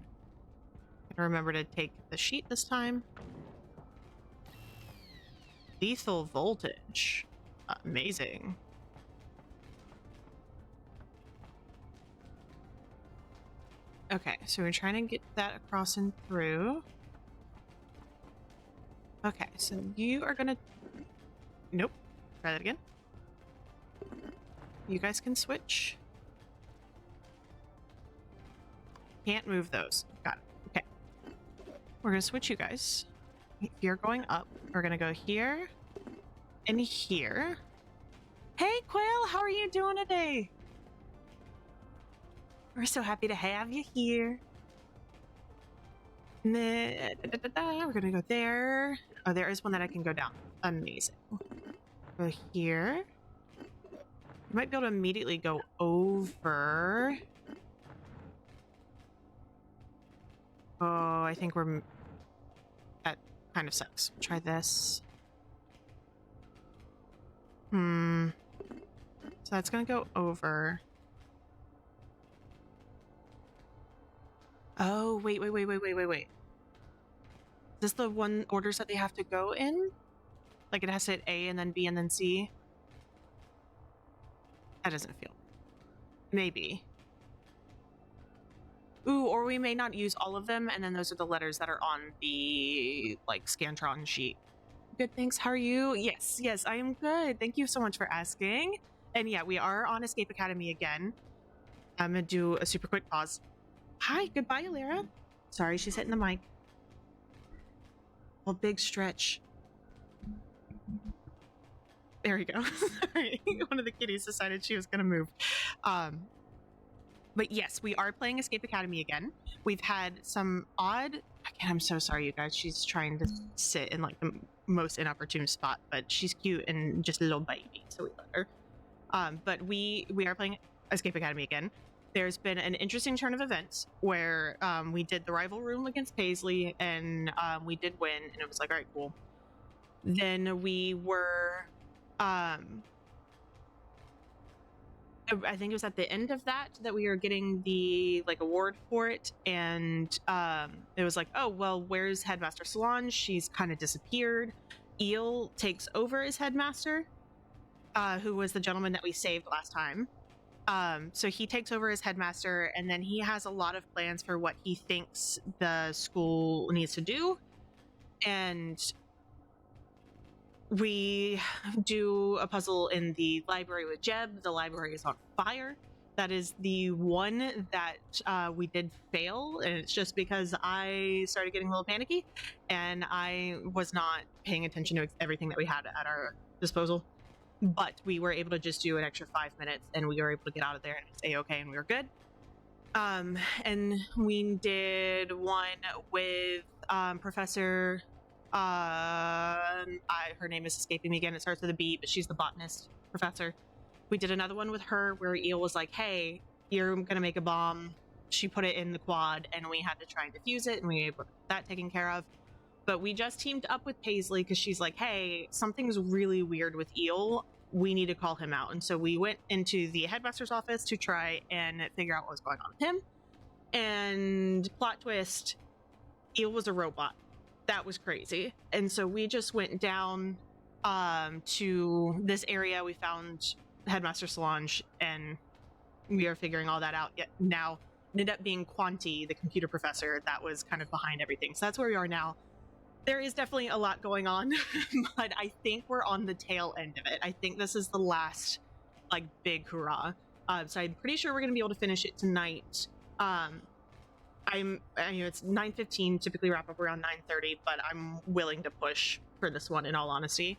Gotta remember to take the sheet this time. Lethal voltage. Amazing. Okay, so we're trying to get that across and through. Okay, so you are gonna... Nope. Try that again. You guys can switch. Can't move those. Got it. Okay. We're gonna switch you guys. If you're going up, we're gonna go here and here. Hey, Quail, how are you doing today? We're so happy to have you here. And then, we're gonna go there. Oh, there is one that I can go down. Amazing. Go here. You might be able to immediately go over. Oh, I think we're... That kind of sucks. Try this. So that's gonna go over. Oh, wait. Is this the one orders that they have to go in? Like it has to hit A and then B and then C? That doesn't feel... Maybe. Ooh, or we may not use all of them, and then those are the letters that are on the, like, Scantron sheet. Good, thanks. How are you? Yes, I am good. Thank you so much for asking. And yeah, we are on Escape Academy again. I'm gonna do a super quick pause. Hi, goodbye, Alara. Sorry, she's hitting the mic. Well, big stretch. There we go. Sorry, one of the kitties decided she was gonna move. But yes, we are playing Escape Academy again. We've had some odd... Again, I'm so sorry, you guys. She's trying to sit in like the most inopportune spot, but she's cute and just a little baby, so we let her. But we are playing Escape Academy again. There's been an interesting turn of events where we did the rival room against Paisley, and we did win, and it was like, all right, cool. Then we were... I think it was at the end of that we were getting the like award for it, and it was like, oh well, where's Headmaster Solange? She's kind of disappeared. Eel takes over as headmaster, who was the gentleman that we saved last time. So he takes over as headmaster, and then he has a lot of plans for what he thinks the school needs to do, and we do a puzzle in the library with Jeb. The library is on fire. That is the one that we did fail, and it's just because I started getting a little panicky, and I was not paying attention to everything that we had at our disposal. But we were able to just do an extra 5 minutes, and we were able to get out of there, and it was A-okay, and we were good. And we did one with Professor... her name is escaping me again. It starts with a B, but she's the botanist professor. We did another one with her where Eel was like, hey, you're gonna make a bomb. she put it in the quad, and we had to try and defuse it, and we were able to get that taken care of. But we just teamed up with Paisley because she's like, hey, something's really weird with Eel. We need to call him out. And so we went into the headmaster's office to try and figure out what was going on with him. And plot twist, Eel was a robot. That was crazy. And so we just went down to this area. We found Headmaster Solange, and we are figuring all that out. Yet now it ended up being Quanti, the computer professor, that was kind of behind everything. So that's where we are now. There is definitely a lot going on, but I think we're on the tail end of it. I think this is the last, like, big hurrah. So I'm pretty sure we're going to be able to finish it tonight. It's 9:15, typically wrap up around 9:30, but I'm willing to push for this one, in all honesty.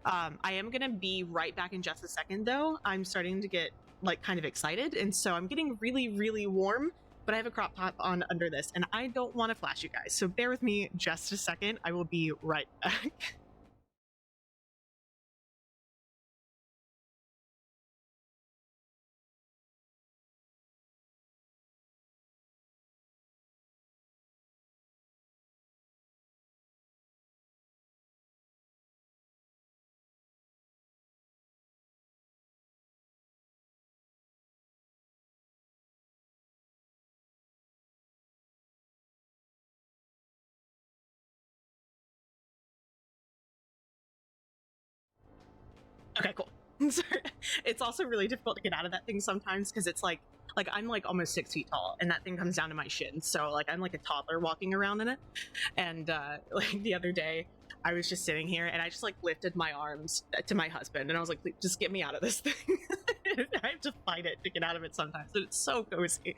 I am going to be right back in just a second, though. I'm starting to get, like, kind of excited, and so I'm getting really, really warm. But I have a crop top on under this, and I don't want to flash you guys. So bear with me just a second. I will be right back. Okay, cool. Sorry. It's also really difficult to get out of that thing sometimes because it's like I'm like almost 6 feet tall, and that thing comes down to my shins. So like I'm like a toddler walking around in it. And like the other day, I was just sitting here and I just like lifted my arms to my husband, and I was like, just get me out of this thing. I have to fight it to get out of it sometimes. But it's so cozy.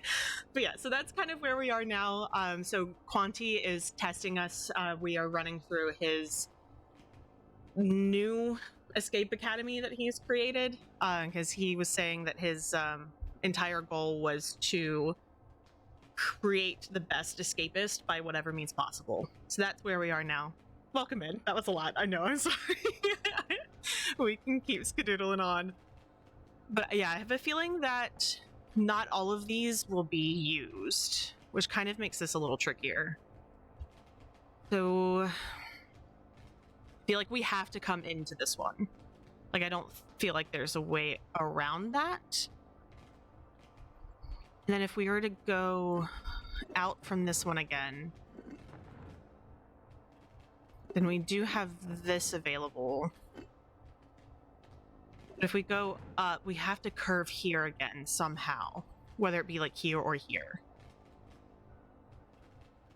But yeah, so that's kind of where we are now. So Quanti is testing us. We are running through his new escape academy that he's created, because he was saying that his entire goal was to create the best escapist by whatever means possible. So that's where we are now. Welcome in. That was a lot. I know. I'm sorry. We can keep skedoodling on. But yeah, I have a feeling that not all of these will be used, which kind of makes this a little trickier. So I feel like we have to come into this one. Like, I don't feel like there's a way around that. And then if we were to go out from this one again, then we do have this available. But if we go up, we have to curve here again somehow, whether it be like here or here.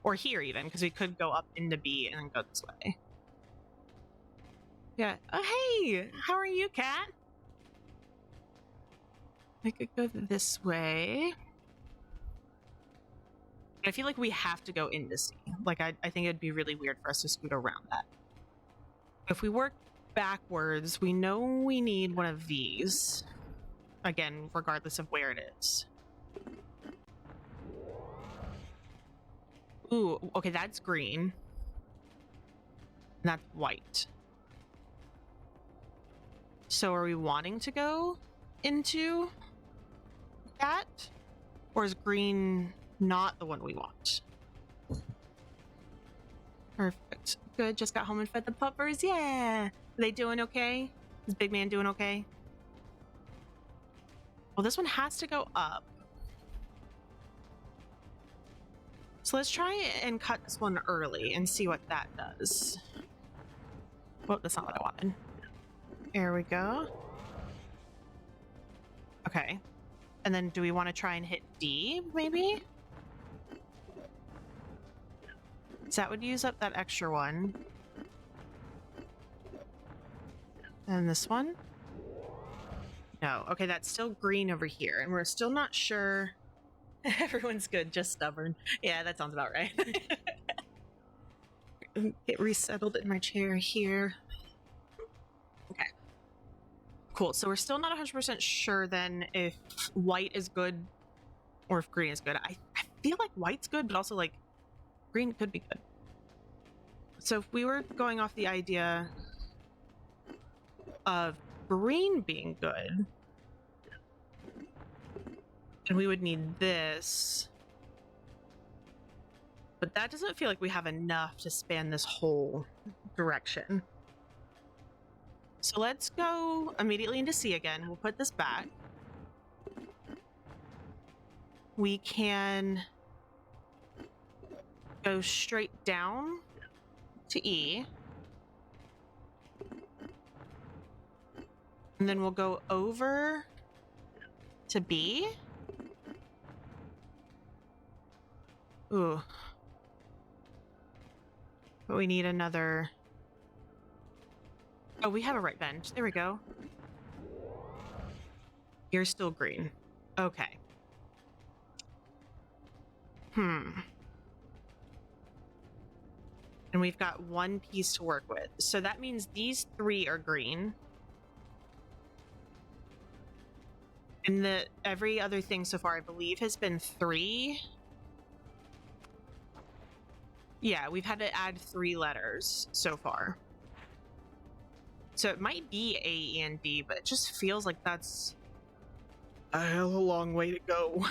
Or here even, because we could go up into B and then go this way. Yeah. Oh, hey! How are you, cat? I could go this way. I feel like we have to go into C. Like, I think it'd be really weird for us to scoot around that. If we work backwards, we know we need one of these. Again, regardless of where it is. Ooh, okay, that's green. And that's white. So are we wanting to go into that? Or is green not the one we want? Perfect. Good, just got home and fed the puppers. Yeah! Are they doing okay? Is Big Man doing okay? Well, this one has to go up. So let's try and cut this one early and see what that does. Well, that's not what I wanted. There we go. Okay. And then do we want to try and hit D, maybe? So that would use up that extra one. And this one? No. Okay, that's still green over here. And we're still not sure. Everyone's good, just stubborn. Yeah, that sounds about right. Get resettled in my chair here. Okay. Cool. So we're still not 100% sure then if white is good or if green is good. I feel like white's good, but also like green could be good. So if we were going off the idea of green being good, and we would need this. But that doesn't feel like we have enough to span this whole direction. So let's go immediately into C again. We'll put this back. We can go straight down to E. And then we'll go over to B. Ooh. But we need another... Oh, we have a right bench. There we go. You're still green. Okay. And we've got one piece to work with. So that means these 3 are green. And every other thing so far, I believe, has been 3. Yeah, we've had to add 3 letters so far. So it might be A, E, and D, but it just feels like that's a hell of a long way to go.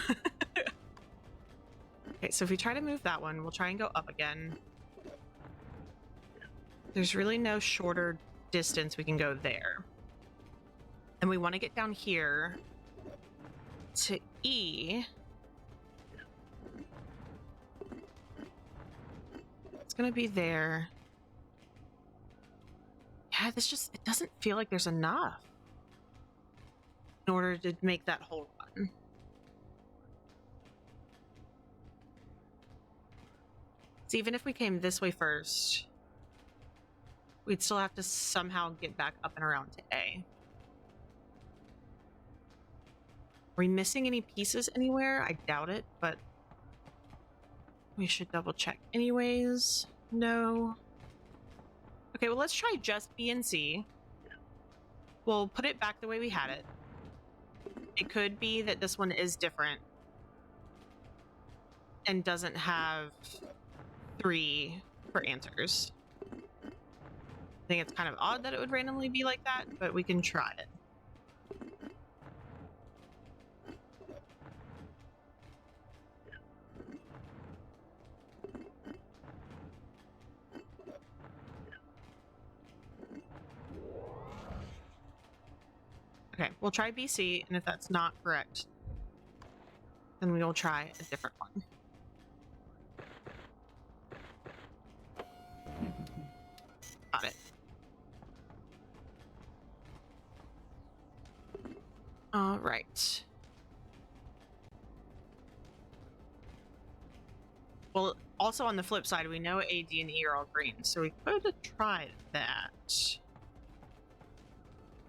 Okay, so if we try to move that one, we'll try and go up again. There's really no shorter distance we can go there. And we want to get down here to E. It's going to be there. Yeah, it doesn't feel like there's enough in order to make that whole run. So even if we came this way first, we'd still have to somehow get back up and around to A. Are we missing any pieces anywhere? I doubt it, but we should double check anyways. No. Okay, well, let's try just B and C. We'll put it back the way we had it. It could be that this one is different and doesn't have 3 for answers. I think it's kind of odd that it would randomly be like that, but we can try it. Okay, we'll try BC, and if that's not correct, then we will try a different one. Got it. All right. Well, also on the flip side, we know A, D, and E are all green, so we could have tried that.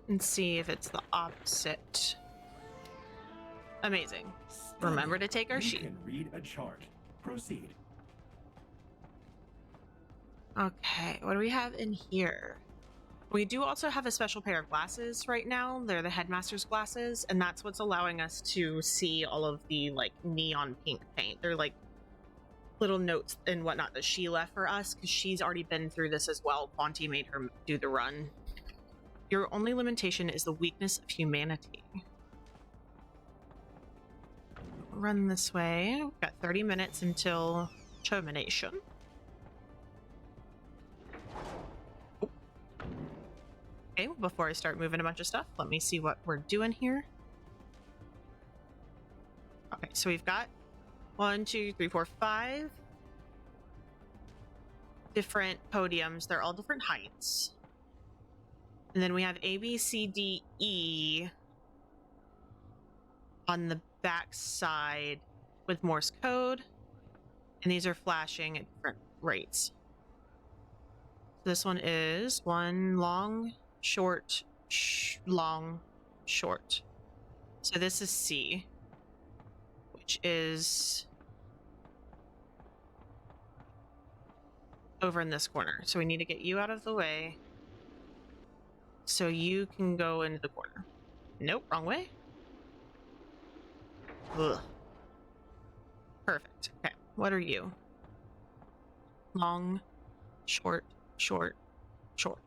And see if it's the opposite. Amazing. Remember to take our sheet. You can read a chart. Proceed. Okay, what do we have in here? We do also have a special pair of glasses right now. They're the headmaster's glasses, and that's what's allowing us to see all of the like neon pink paint. They're like little notes and whatnot that she left for us because she's already been through this as well. Quanti made her do the run. Your only limitation is the weakness of humanity. Run this way. We've got 30 minutes until termination. Oh. Okay, before I start moving a bunch of stuff, let me see what we're doing here. Okay, so we've got 1, 2, 3, 4, 5 different podiums. They're all different heights. And then we have A, B, C, D, E on the back side with Morse code. And these are flashing at different rates. So this one is 1 long, short, long, short. So this is C, which is over in this corner. So we need to get you out of the way so you can go into the corner. Nope, wrong way. Ugh. Perfect. Okay, what are you? Long, short, short, short.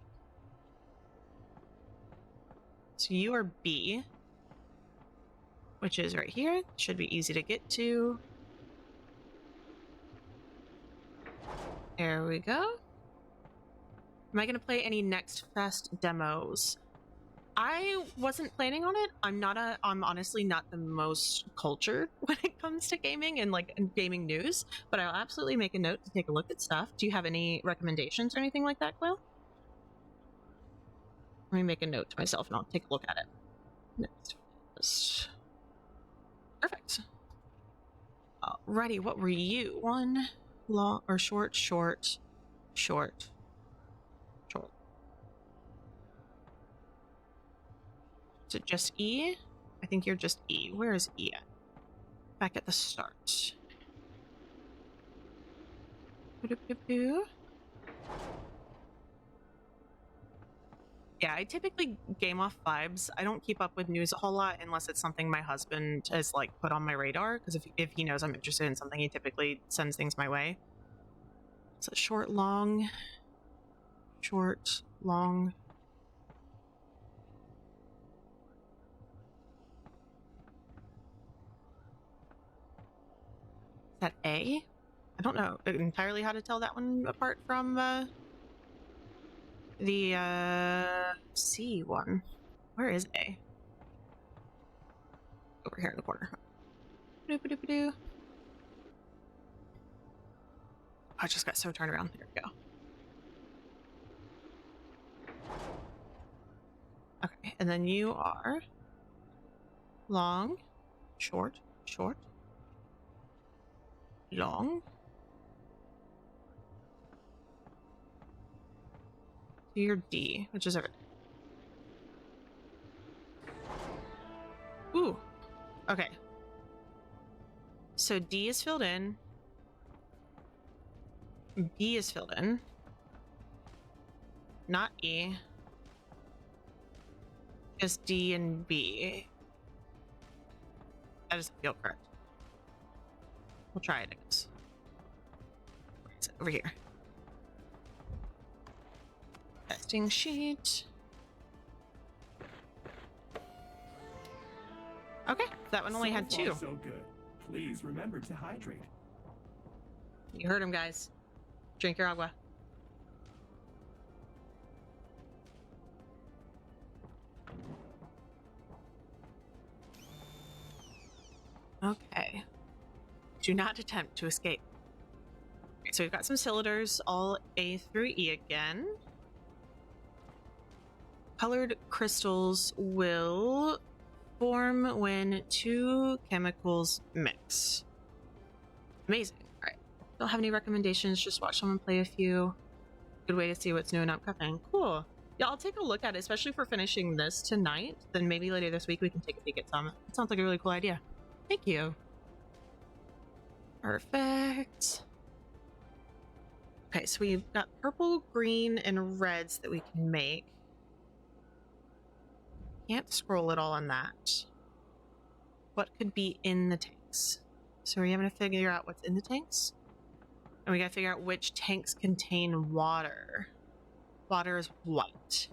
So you are B, which is right here. Should be easy to get to. There we go. Am I going to play any Next Fest demos? I wasn't planning on it. I'm honestly not the most cultured when it comes to gaming and like gaming news, but I'll absolutely make a note to take a look at stuff. Do you have any recommendations or anything like that, Quill? Let me make a note to myself and I'll take a look at it. Next Fest. Perfect. Alrighty, what were you? One long or short, short, short, short. Is it just E? I think you're just E. Where is E at? Back at the start. Boo-doo-boo-boo. Yeah, I typically game off vibes. I don't keep up with news a whole lot unless it's something my husband has like put on my radar, because if he knows I'm interested in something, he typically sends things my way. So short, long, short, long. Is that A? I don't know entirely how to tell that one apart from the C one. Where is A? Over here in the corner. Doo-ba-doo-ba-doo. I just got so turned around. There we go. Okay, and then you are long, short, short, long. So you're D, which is over there. Ooh. Okay. So D is filled in. B is filled in. Not E. Just D and B. That doesn't feel correct. We'll try it, I guess. It's over here. Testing sheet. Okay, that one only had 2. So good. Please remember to hydrate. You heard him, guys. Drink your agua. Okay. Do not attempt to escape. Okay, so we've got some cylinders, all A through E again. Colored crystals will form when 2 chemicals mix. Amazing. All right. Don't have any recommendations. Just watch someone play a few. Good way to see what's new and upcoming. Cool. Yeah, I'll take a look at it, especially for finishing this tonight. Then maybe later this week we can take a peek at some. It sounds like a really cool idea. Thank you. Perfect. Okay, so we've got purple, green, and reds that we can make. Can't scroll at all on that. What could be in the tanks? So we're having to figure out what's in the tanks. And we gotta figure out which tanks contain water. Water is white.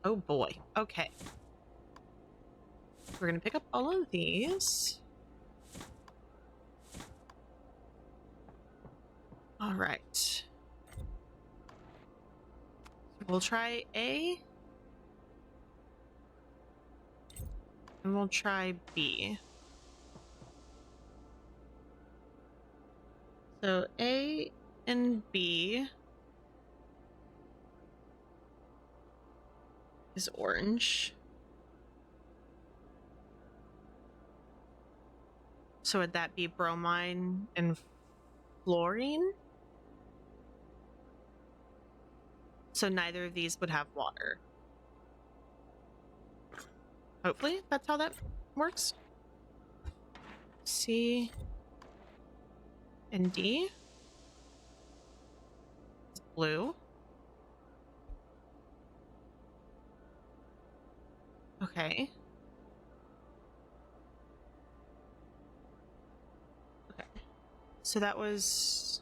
Oh boy. Okay. We're gonna pick up all of these. All right. We'll try A. And we'll try B. So A and B is orange. So would that be bromine and fluorine? So neither of these would have water. Hopefully that's how that works. C and D is blue. Okay. Okay. So that was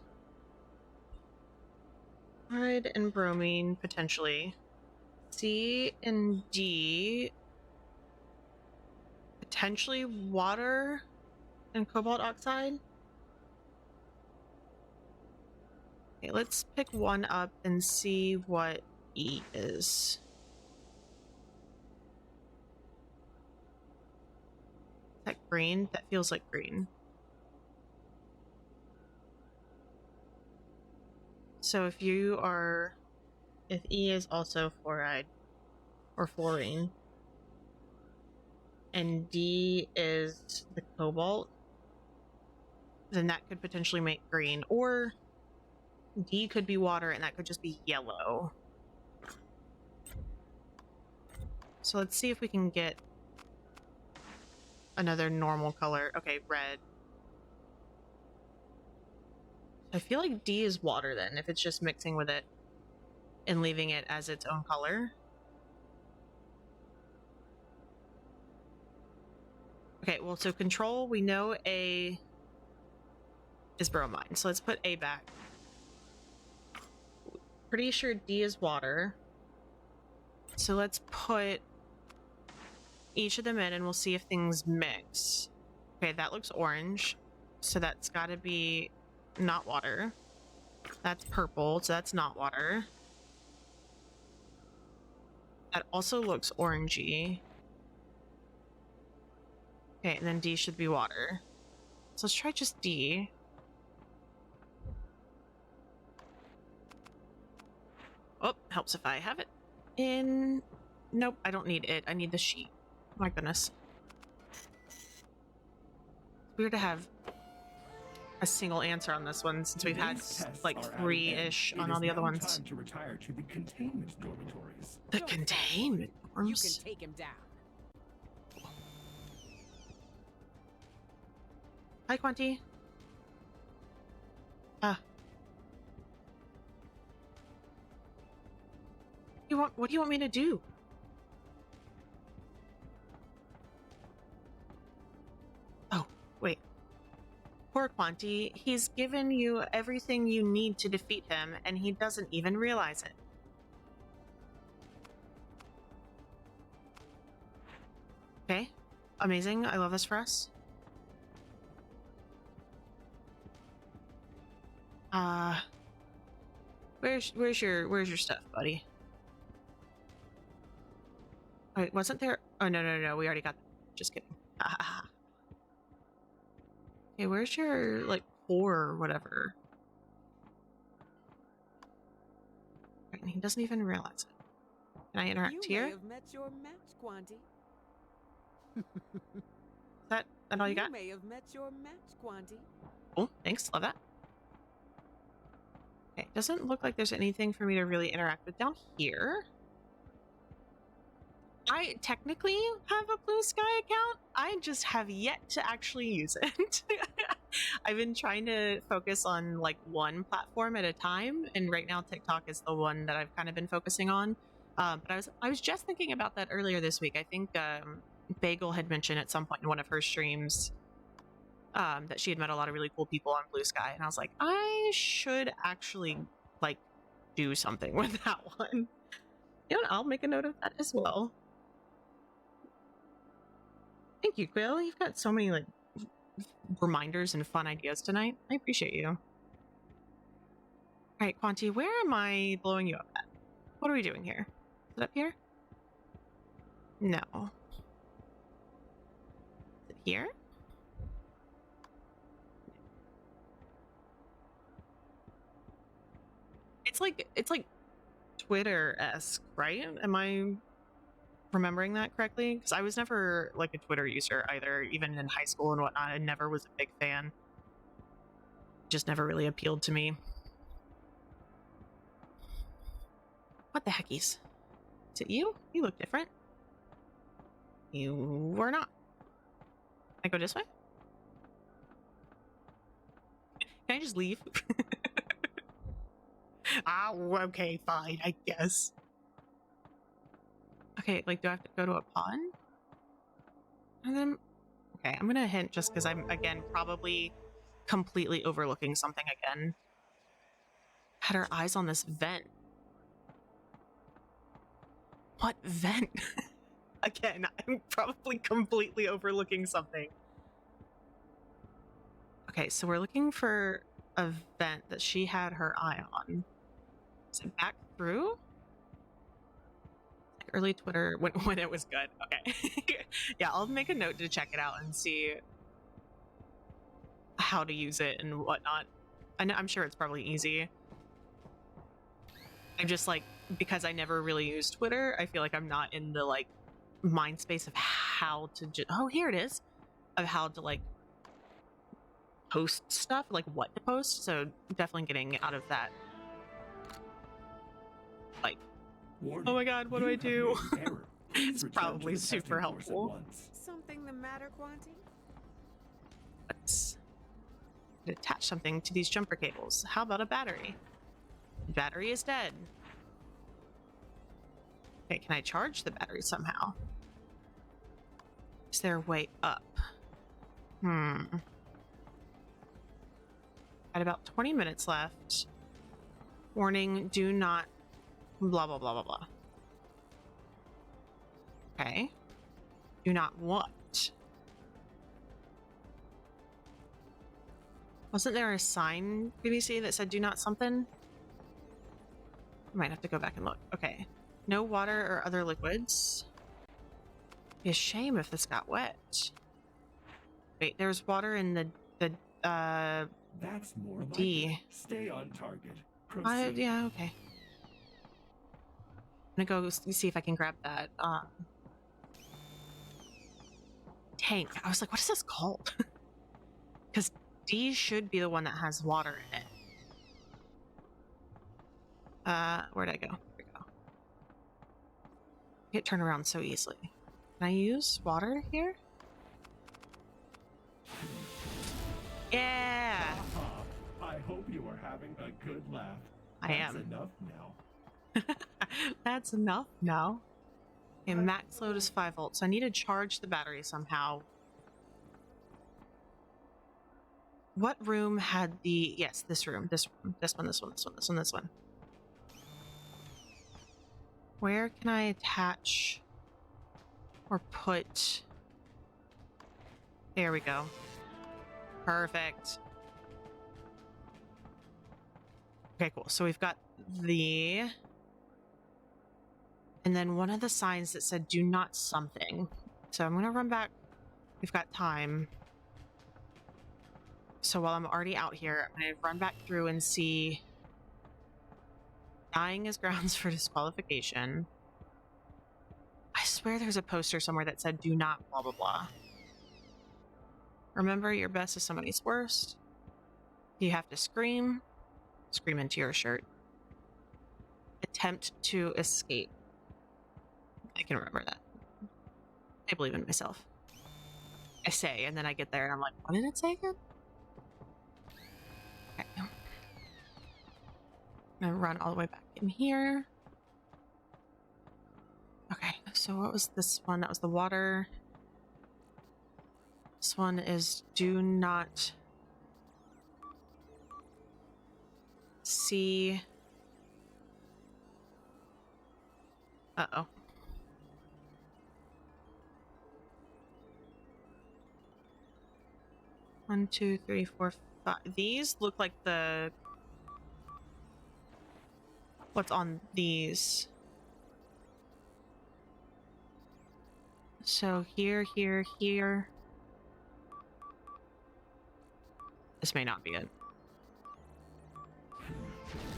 chloride and bromine, potentially. C and D, potentially water and cobalt oxide. Okay, let's pick one up and see what E is. Is that green? That feels like green. So if E is also fluoride or fluorine, and D is the cobalt, then that could potentially make green, or D could be water and that could just be yellow. So let's see if we can get another normal color. Okay, red. I feel like D is water then, if it's just mixing with it and leaving it as its own color. Okay, well, so control, we know A is bromine, so let's put A back. Pretty sure D is water. So let's put each of them in and we'll see if things mix. Okay, that looks orange. So that's gotta be not water. That's purple, so that's not water. That also looks orangey. Okay, and then D should be water. So let's try just D. Oh, helps if I have it in. Nope, I don't need it. I need the sheet. My goodness. It's weird to have a single answer on this one since we've had like 3-ish on all the other ones. Time to retire to the containment dormitories. The containment You rooms? can take him down. Hi, Quanti. What do you want me to do? Oh, wait. Poor Quanti. He's given you everything you need to defeat him, and he doesn't even realize it. Okay. Amazing. I love this for us. Where's your stuff, buddy? Wait, wasn't there? Oh, no. We already got that. Just kidding. Okay, where's your, like, core or whatever? Right, and he doesn't even realize it. Can I interact You here? may have met your match, Quanti. Is that all you got? You may have met your match, Quanti. Cool, thanks. Love that. Okay, doesn't look like there's anything for me to really interact with down here. I technically have a Blue Sky account. I just have yet to actually use it. I've been trying to focus on like one platform at a time, and right now TikTok is the one that I've kind of been focusing on. But I was just thinking about that earlier this week. I think Bagel had mentioned at some point in one of her streams that she had met a lot of really cool people on Blue Sky, and I was like, I should actually like do something with that one. You know, I'll make a note of that as well. Thank you, Quill. You've got so many like reminders and fun ideas tonight. I appreciate you. All right, Quanti, where am I blowing you up at? What are we doing here? Is it up here? No. Is it here? It's like Twitter-esque, right? Am I remembering that correctly? Because I was never like a Twitter user either, even in high school and whatnot. I never was a big fan. Just never really appealed to me. What the heckies? Is it you? You look different. You were not. Can I go this way? Can I just leave? Oh, okay, fine, I guess. Okay, like, do I have to go to a pond? And then, okay, I'm gonna hint just because I'm, again, probably completely overlooking something again. Had our eyes on this vent. What vent? Again, I'm probably completely overlooking something. Okay, so we're looking for event that she had her eye on. Is it back through? Like early Twitter when it was good. Okay. Yeah, I'll make a note to check it out and see how to use it and whatnot. I'm sure it's probably easy. I'm just like, because I never really used Twitter, I feel like I'm not in the like mind space of how to oh, here it is, of how to like post stuff, like what to post. So definitely getting out of that like, Warning, oh my god, what do I you have do? made an error. Please It's return to probably the testing super course at helpful. once. Something the matter, Quanti? Let's attach something to these jumper cables. How about a battery? The battery is dead. Okay, can I charge the battery somehow? Is there a way up? At about 20 minutes left. Warning, do not blah blah blah blah blah. Okay. Do not what? Wasn't there a sign BBC that said do not something? I might have to go back and look. Okay. No water or other liquids. Be a shame if this got wet. Wait, there's water in the That's more like D. it. Stay on target. Proceed. yeah, okay. I'm gonna go see if I can grab that tank. I was like, what is this called? Because D should be the one that has water in it. Where'd I go? Here we go. Get turned around so easily. Can I use water here? Yeah! Aha. I hope you are having a good laugh. I That's am. enough now. That's enough now. Okay, max load is 5 volts. So I need to charge the battery somehow. What room had the... Yes, this room. This room. This one, this one, this one, this one, this one. Where can I attach or put... There we go. Perfect. Okay, cool. So we've got the... And then one of the signs that said do not something. So I'm going to run back. We've got time. So while I'm already out here, I'm going to run back through and see... Dying is grounds for disqualification. I swear there's a poster somewhere that said do not blah blah blah. Remember, your best is somebody's worst. You have to scream. Scream into your shirt. Attempt to escape. I can remember that. I believe in myself. I say, and then I get there and I'm like, what did it say again? Okay. I'm gonna run all the way back in here. Okay, so what was this one? That was the water. This one is do not see. Uh-oh. One, two, three, four, five. These look like the... What's on these? So here, here, here. This may not be it.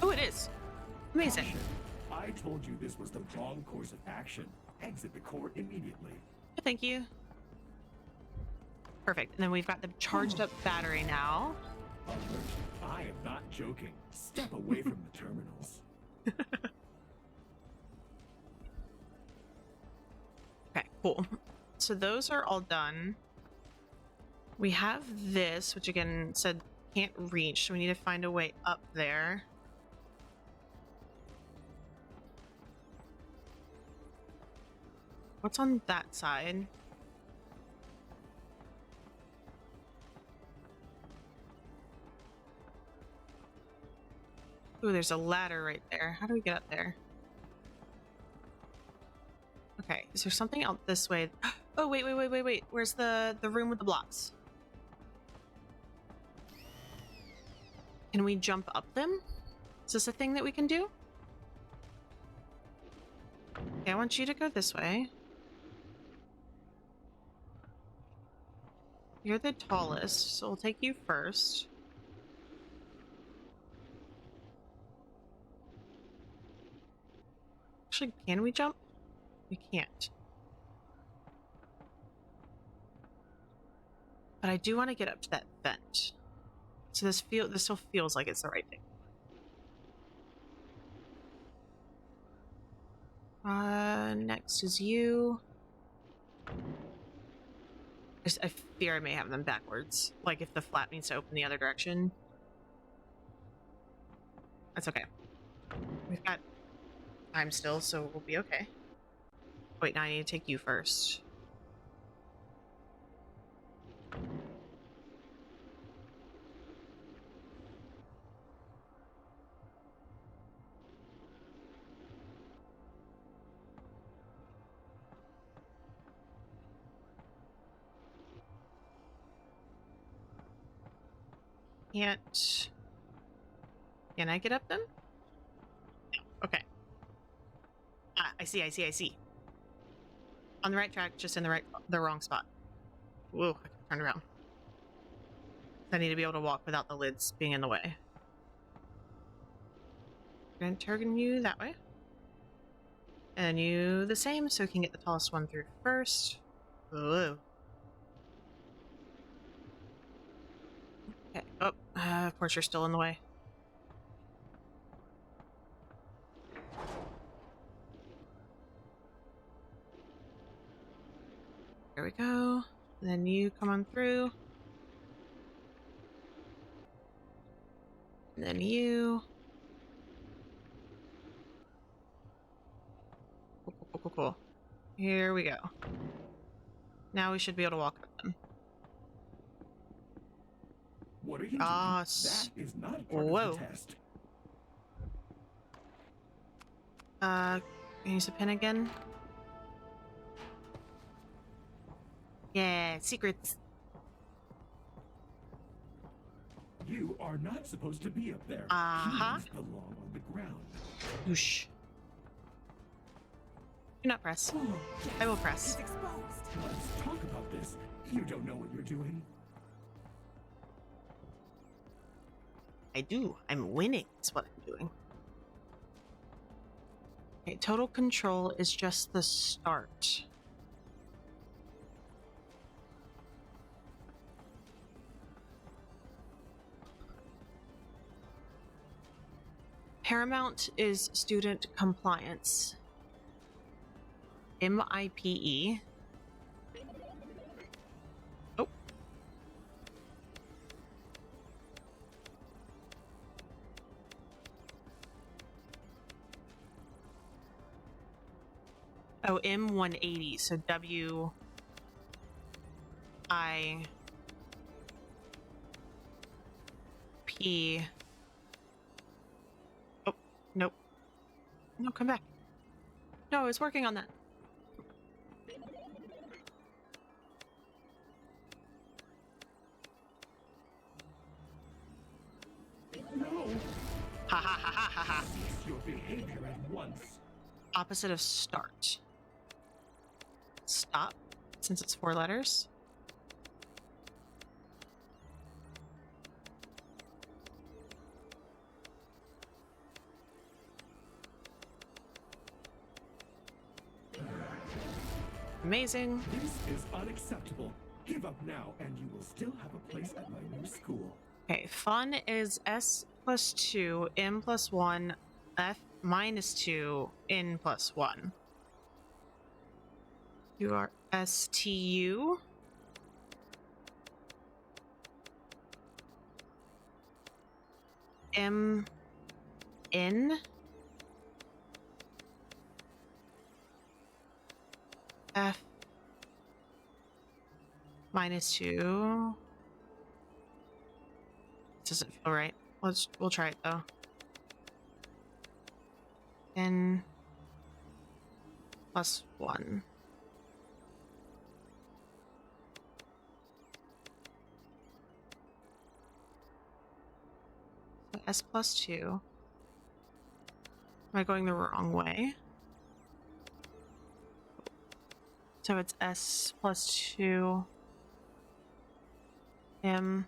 Oh, it is. Amazing. Caution. I told you this was the wrong course of action. Exit the core immediately. Thank you. Perfect. And then we've got the charged up battery now. Alert. I am not joking. Step away from the terminals. Okay, cool. So those are all done. We have this, which again said can't reach, so we need to find a way up there. What's on that side? Ooh, there's a ladder right there. How do we get up there? Okay, is there something out this way? Oh, wait, wait, wait, wait, wait. Where's the room with the blocks? Can we jump up them? Is this a thing that we can do? Okay, I want you to go this way. You're the tallest, so we'll take you first. Actually, can we jump? We can't. But I do want to get up to that vent. So this still feels like it's the right thing. Next is you. I fear I may have them backwards. Like if the flap needs to open the other direction. That's okay. We've got time still, so we'll be okay. Wait, now I need to take you first. Can't. Can I get up them? No. Okay. Ah, I see. On the right track, just in the wrong spot. Whoa, I turned around. I need to be able to walk without the lids being in the way. I'm going to turn you that way. And you the same, so we can get the tallest one through first. Whoa. Okay. Oh, of course you're still in the way. There we go. And then you come on through. And then you. Cool. Here we go. Now we should be able to walk up them. What are you doing? Ah, That is not part whoa. of the test. Can you use the pin again? Yeah, secrets. You are not supposed to be up there. Uh-huh. Humans belong on the ground. Whoosh. Do not press. Oh, I will press. It's exposed. let's talk about this. You don't know what you're doing. I do. I'm winning. That's what I'm doing. Okay, total control is just the start. Paramount is student compliance. MIPE. Oh. Oh, M180. So W I P. Oh, nope. No, come back. No, I was working on that. No. Ha ha ha ha ha ha. Cease your behavior at once. Opposite of start. Stop, since it's 4 letters. Amazing. This is unacceptable. Give up now, and you will still have a place at my new school. Okay, fun is S plus 2, M plus 1, F minus 2, N plus 1. You are STU. M N F minus 2. Doesn't feel right. We'll try it though. N plus 1. S+2. Am I going the wrong way? So it's S+2 M.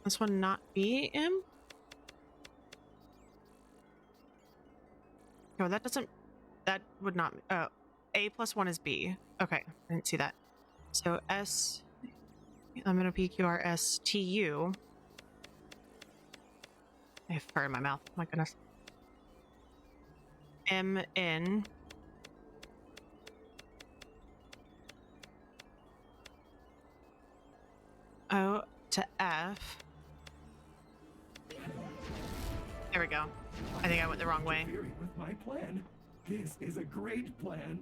This one not B M? No, that doesn't, that would not, A+1 is B. Okay, I didn't see that. So S, I'm gonna PQRS TU. I have fur in my mouth, my goodness. MN. O to F. There we go. I think I went the wrong way. Interfering with my plan. This is a great plan.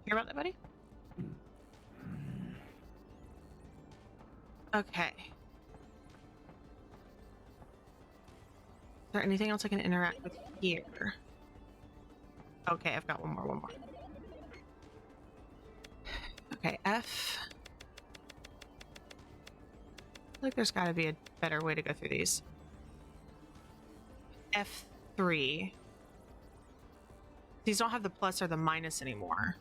Hear about that, buddy? Okay. Is there anything else I can interact with here? Okay, I've got one more. Okay, F. I feel like there's gotta be a better way to go through these. F3. These don't have the plus or the minus anymore.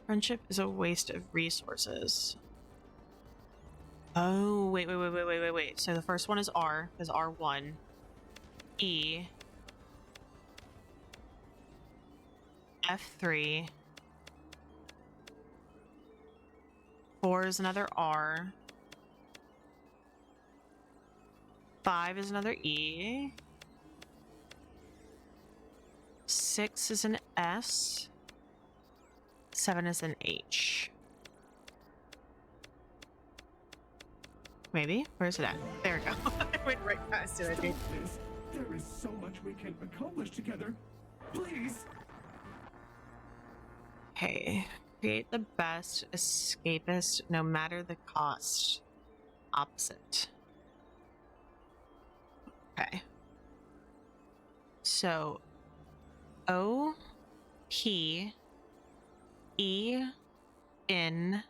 Friendship is a waste of resources. Oh, wait. So the first one is R, is R1. E. F3. 4 is another R. 5 is another E. 6 is an S. 7 is an H. Maybe? Where's it at? There we go. I went right past it, I think. Stop this. There is so much we can accomplish together. Please. Okay. Create the best escapist no matter the cost. Opposite. Okay. So O P E N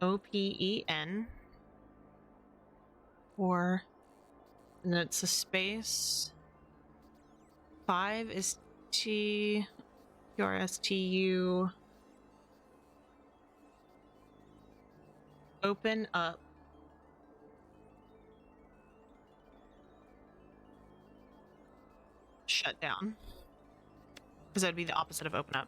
OPEN, or and then it's a space. 5 is T QRSTU. Open up. Shut down. Because that'd be the opposite of open up.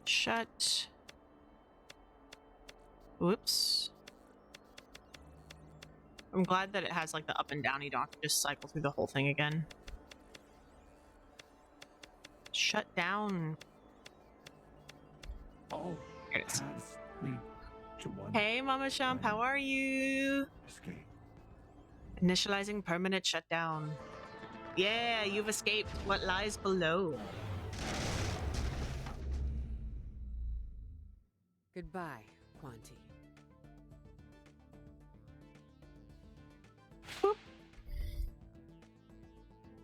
Shut. Whoops. I'm glad that it has like the up and down. You don't have to just cycle through the whole thing again. Shut down. All Here it is. paths lead to one. Hey, Mama Champ, how are you? Escape. Initializing permanent shutdown. Yeah, you've escaped what lies below. Goodbye, Quanti. Boop.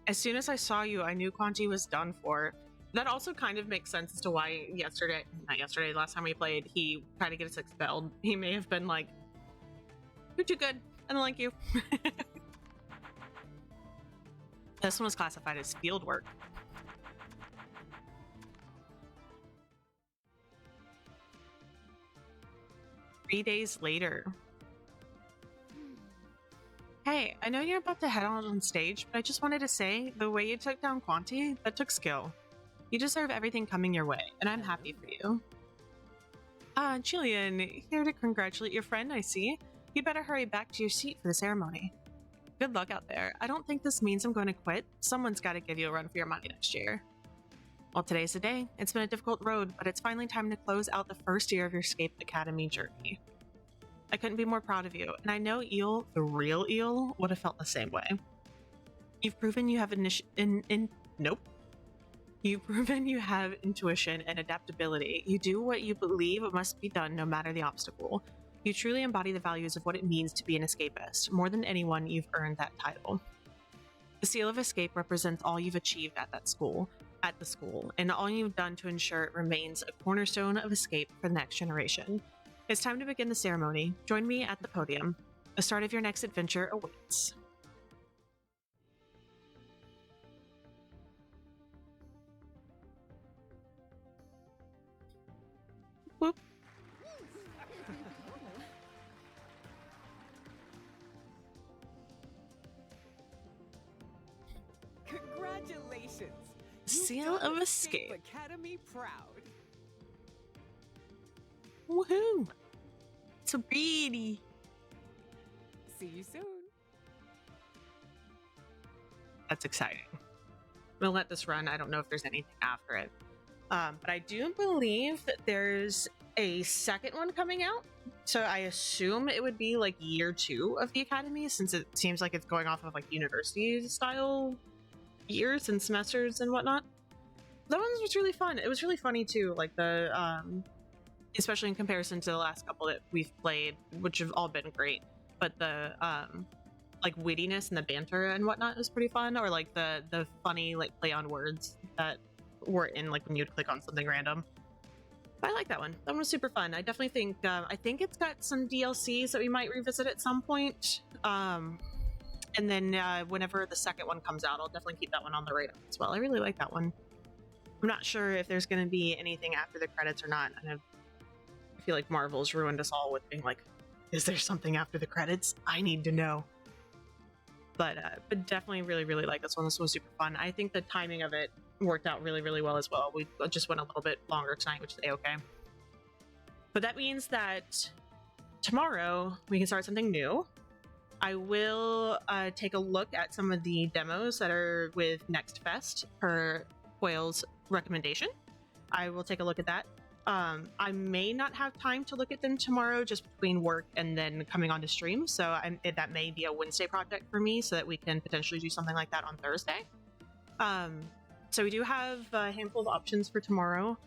As soon as I saw you, I knew Quanti was done for. That also kind of makes sense as to why last time we played, he tried to get us expelled. He may have been like, you're too good, I don't like you. This one was classified as field work. Three days later. Hey, I know you're about to head out on stage, but I just wanted to say, the way you took down Quanti, that took skill. You deserve everything coming your way, and I'm happy for you. Jillian, here to congratulate your friend, I see. You better hurry back to your seat for the ceremony. Good luck out there. I don't think this means I'm going to quit. Someone's got to give you a run for your money next year. Well, today's the day. It's been a difficult road, but it's finally time to close out the first year of your Escape Academy journey. I couldn't be more proud of you, and I know Eel, the real Eel, would have felt the same way. You've proven you have Nope. You've proven you have intuition and adaptability. You do what you believe must be done no matter the obstacle. You truly embody the values of what it means to be an escapist. More than anyone, you've earned that title. The Seal of Escape represents all you've achieved at the school, and all you've done to ensure it remains a cornerstone of escape for the next generation. It's time to begin the ceremony. Join me at the podium. The start of your next adventure awaits. Whoop. Congratulations! Seal You've done of Escape. Academy proud. Woohoo! So pretty. See you soon. That's exciting. I'm gonna let this run. I don't know if there's anything after it. But I do believe that there's a second one coming out. So I assume it would be like year 2 of the Academy, since it seems like it's going off of like university style years and semesters and whatnot. That one was really fun. It was really funny too, like the especially in comparison to the last couple that we've played, which have all been great. But the like wittiness and the banter and whatnot is pretty fun, or like the funny like play on words that were in like when you'd click on something random. But I like that one. That one was super fun. I definitely think I think it's got some DLCs that we might revisit at some point. And then whenever the second one comes out, I'll definitely keep that one on the radar as well. I really like that one. I'm not sure if there's going to be anything after the credits or not. And I feel like Marvel's ruined us all with being like, is there something after the credits? I need to know. But definitely really like this one. This was super fun. I think the timing of it worked out really well as well. We just went a little bit longer tonight, which is okay. But that means that tomorrow we can start something new. I will take a look at some of the demos that are with Next Fest per Quayle's recommendation. I will take a look at that. I may not have time to look at them tomorrow, just between work and then coming on to stream. So that may be a Wednesday project for me, so that we can potentially do something like that on Thursday. So we do have a handful of options for tomorrow.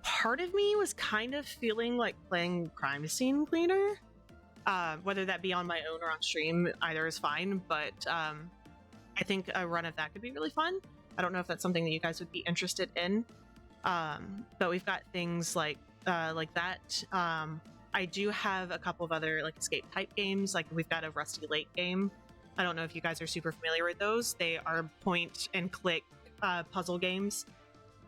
Part of me was kind of feeling like playing Crime Scene Cleaner. Whether that be on my own or on stream, either is fine. But I think a run of that could be really fun. I don't know if that's something that you guys would be interested in. But we've got things like that. I do have a couple of other like escape type games. Like we've got a Rusty Lake game. I don't know if you guys are super familiar with those. They are point and click puzzle games.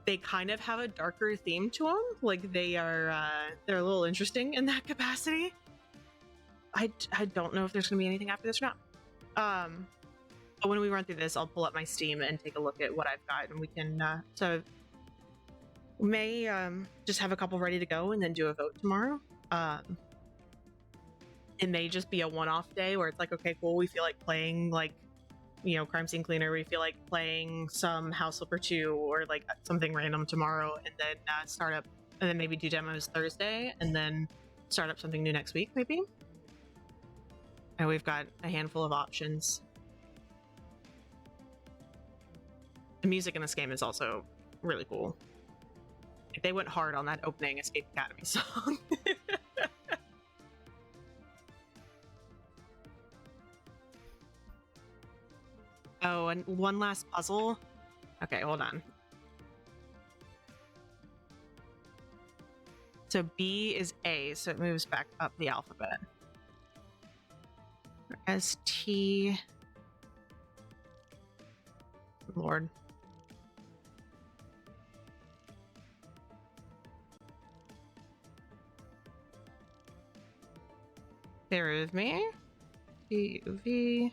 They kind of have a darker theme to them. Like they're a little interesting in that capacity. I don't know if there's gonna be anything after this or not. But when we run through this, I'll pull up my Steam and take a look at what I've got, and we can so we may just have a couple ready to go and then do a vote tomorrow. It may just be a one-off day where it's like, okay, cool, we feel like playing like, you know, Crime Scene Cleaner, we feel like playing some House Flipper 2 or like something random tomorrow, and then start up, and then maybe do demos Thursday, and then start up something new next week, maybe. And we've got a handful of options. The music in this game is also really cool. Like, they went hard on that opening Escape Academy song. Oh, and one last puzzle. Okay, hold on. So B is A, so it moves back up the alphabet. ST. Lord. Bear with me. T-U-V.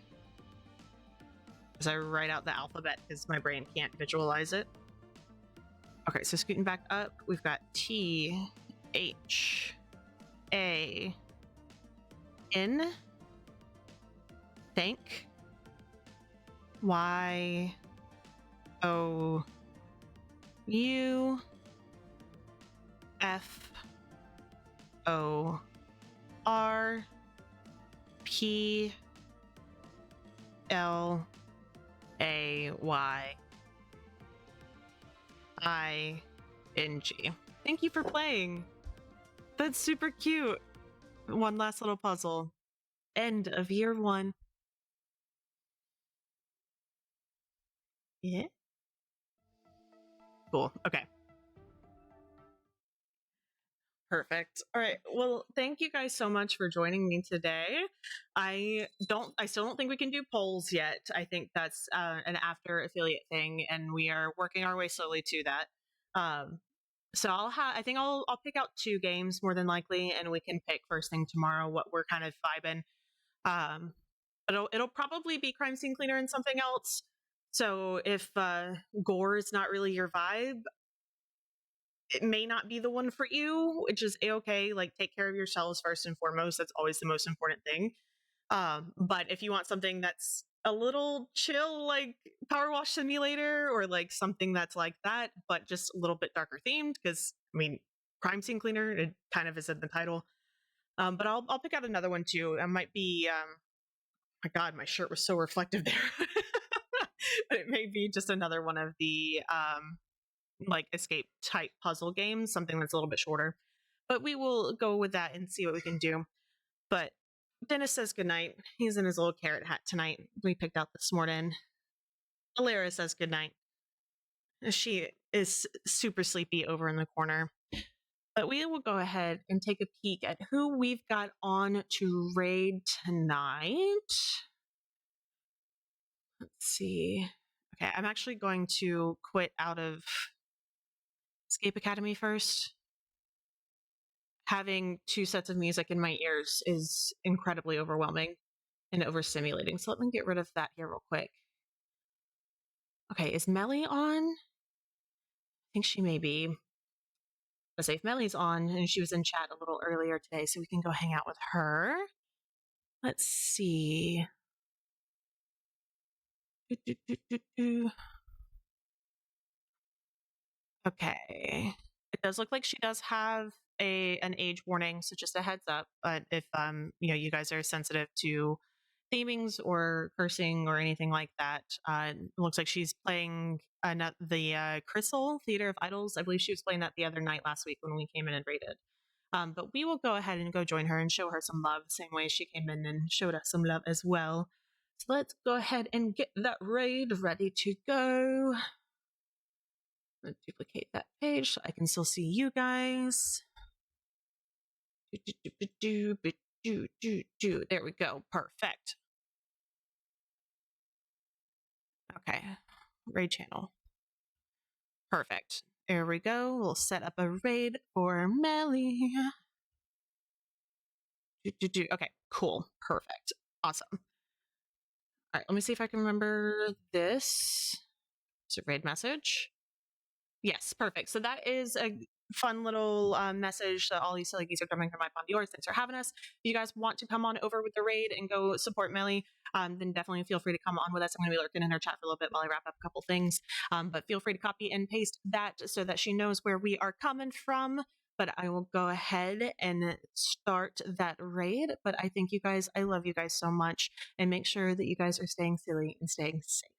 As I write out the alphabet because my brain can't visualize it. Okay, so scooting back up, we've got T, H, A, N, think, Y, O, U, F, O, R, P, L, A, Y, Thank you for playing. That's super cute. One last little puzzle. End of year 1. Yeah. Cool. Okay. Perfect. All right. Well, thank you guys so much for joining me today. I still don't think we can do polls yet. I think that's an after affiliate thing, and we are working our way slowly to that. So I think I'll pick out 2 games more than likely, and we can pick first thing tomorrow what we're kind of vibing. It'll probably be Crime Scene Cleaner and something else. So if gore is not really your vibe, it may not be the one for you, which is a-okay. Like, take care of yourselves first and foremost. That's always the most important thing. But if you want something that's a little chill, like Power Wash Simulator, or like something that's like that, but just a little bit darker themed, because I mean, Crime Scene Cleaner, it kind of is in the title. But I'll pick out another one too. It might be my God, my shirt was so reflective there. But it may be just another one of the like escape type puzzle games, something that's a little bit shorter. But we will go with that and see what we can do. But Dennis says goodnight. He's in his little carrot hat tonight. We picked out this morning. Alara says goodnight. She is super sleepy over in the corner. But we will go ahead and take a peek at who we've got on to raid tonight. Let's see. Okay, I'm actually going to quit out of Escape Academy first. Having 2 sets of music in my ears is incredibly overwhelming and overstimulating. So let me get rid of that here real quick. Okay, is Melly on? I think she may be. Let's say if Melly's on, and she was in chat a little earlier today, so we can go hang out with her. Let's see. Okay. It does look like she does have an age warning, so just a heads up. But if you guys are sensitive to themings or cursing or anything like that, it looks like she's playing the Crystal Theater of Idols. I believe she was playing that the other night last week when we came in and raided. But we will go ahead and go join her and show her some love, same way she came in and showed us some love as well. So let's go ahead and get that raid ready to go. I'm going to duplicate that page so I can still see you guys. There we go. Perfect. Okay. Raid channel. Perfect. There we go. We'll set up a raid for Melly. Okay, cool. Perfect. Awesome. All right, let me see if I can remember this. It's a raid message. Yes, perfect. So that is a fun little message that all these silly geese are coming from my Pondiors. Thanks for having us. If you guys want to come on over with the raid and go support Melly, then definitely feel free to come on with us. I'm going to be lurking in her chat for a little bit while I wrap up a couple things. But feel free to copy and paste that so that she knows where we are coming from. But I will go ahead and start that raid. But I thank you guys. I love you guys so much. And make sure that you guys are staying silly and staying safe.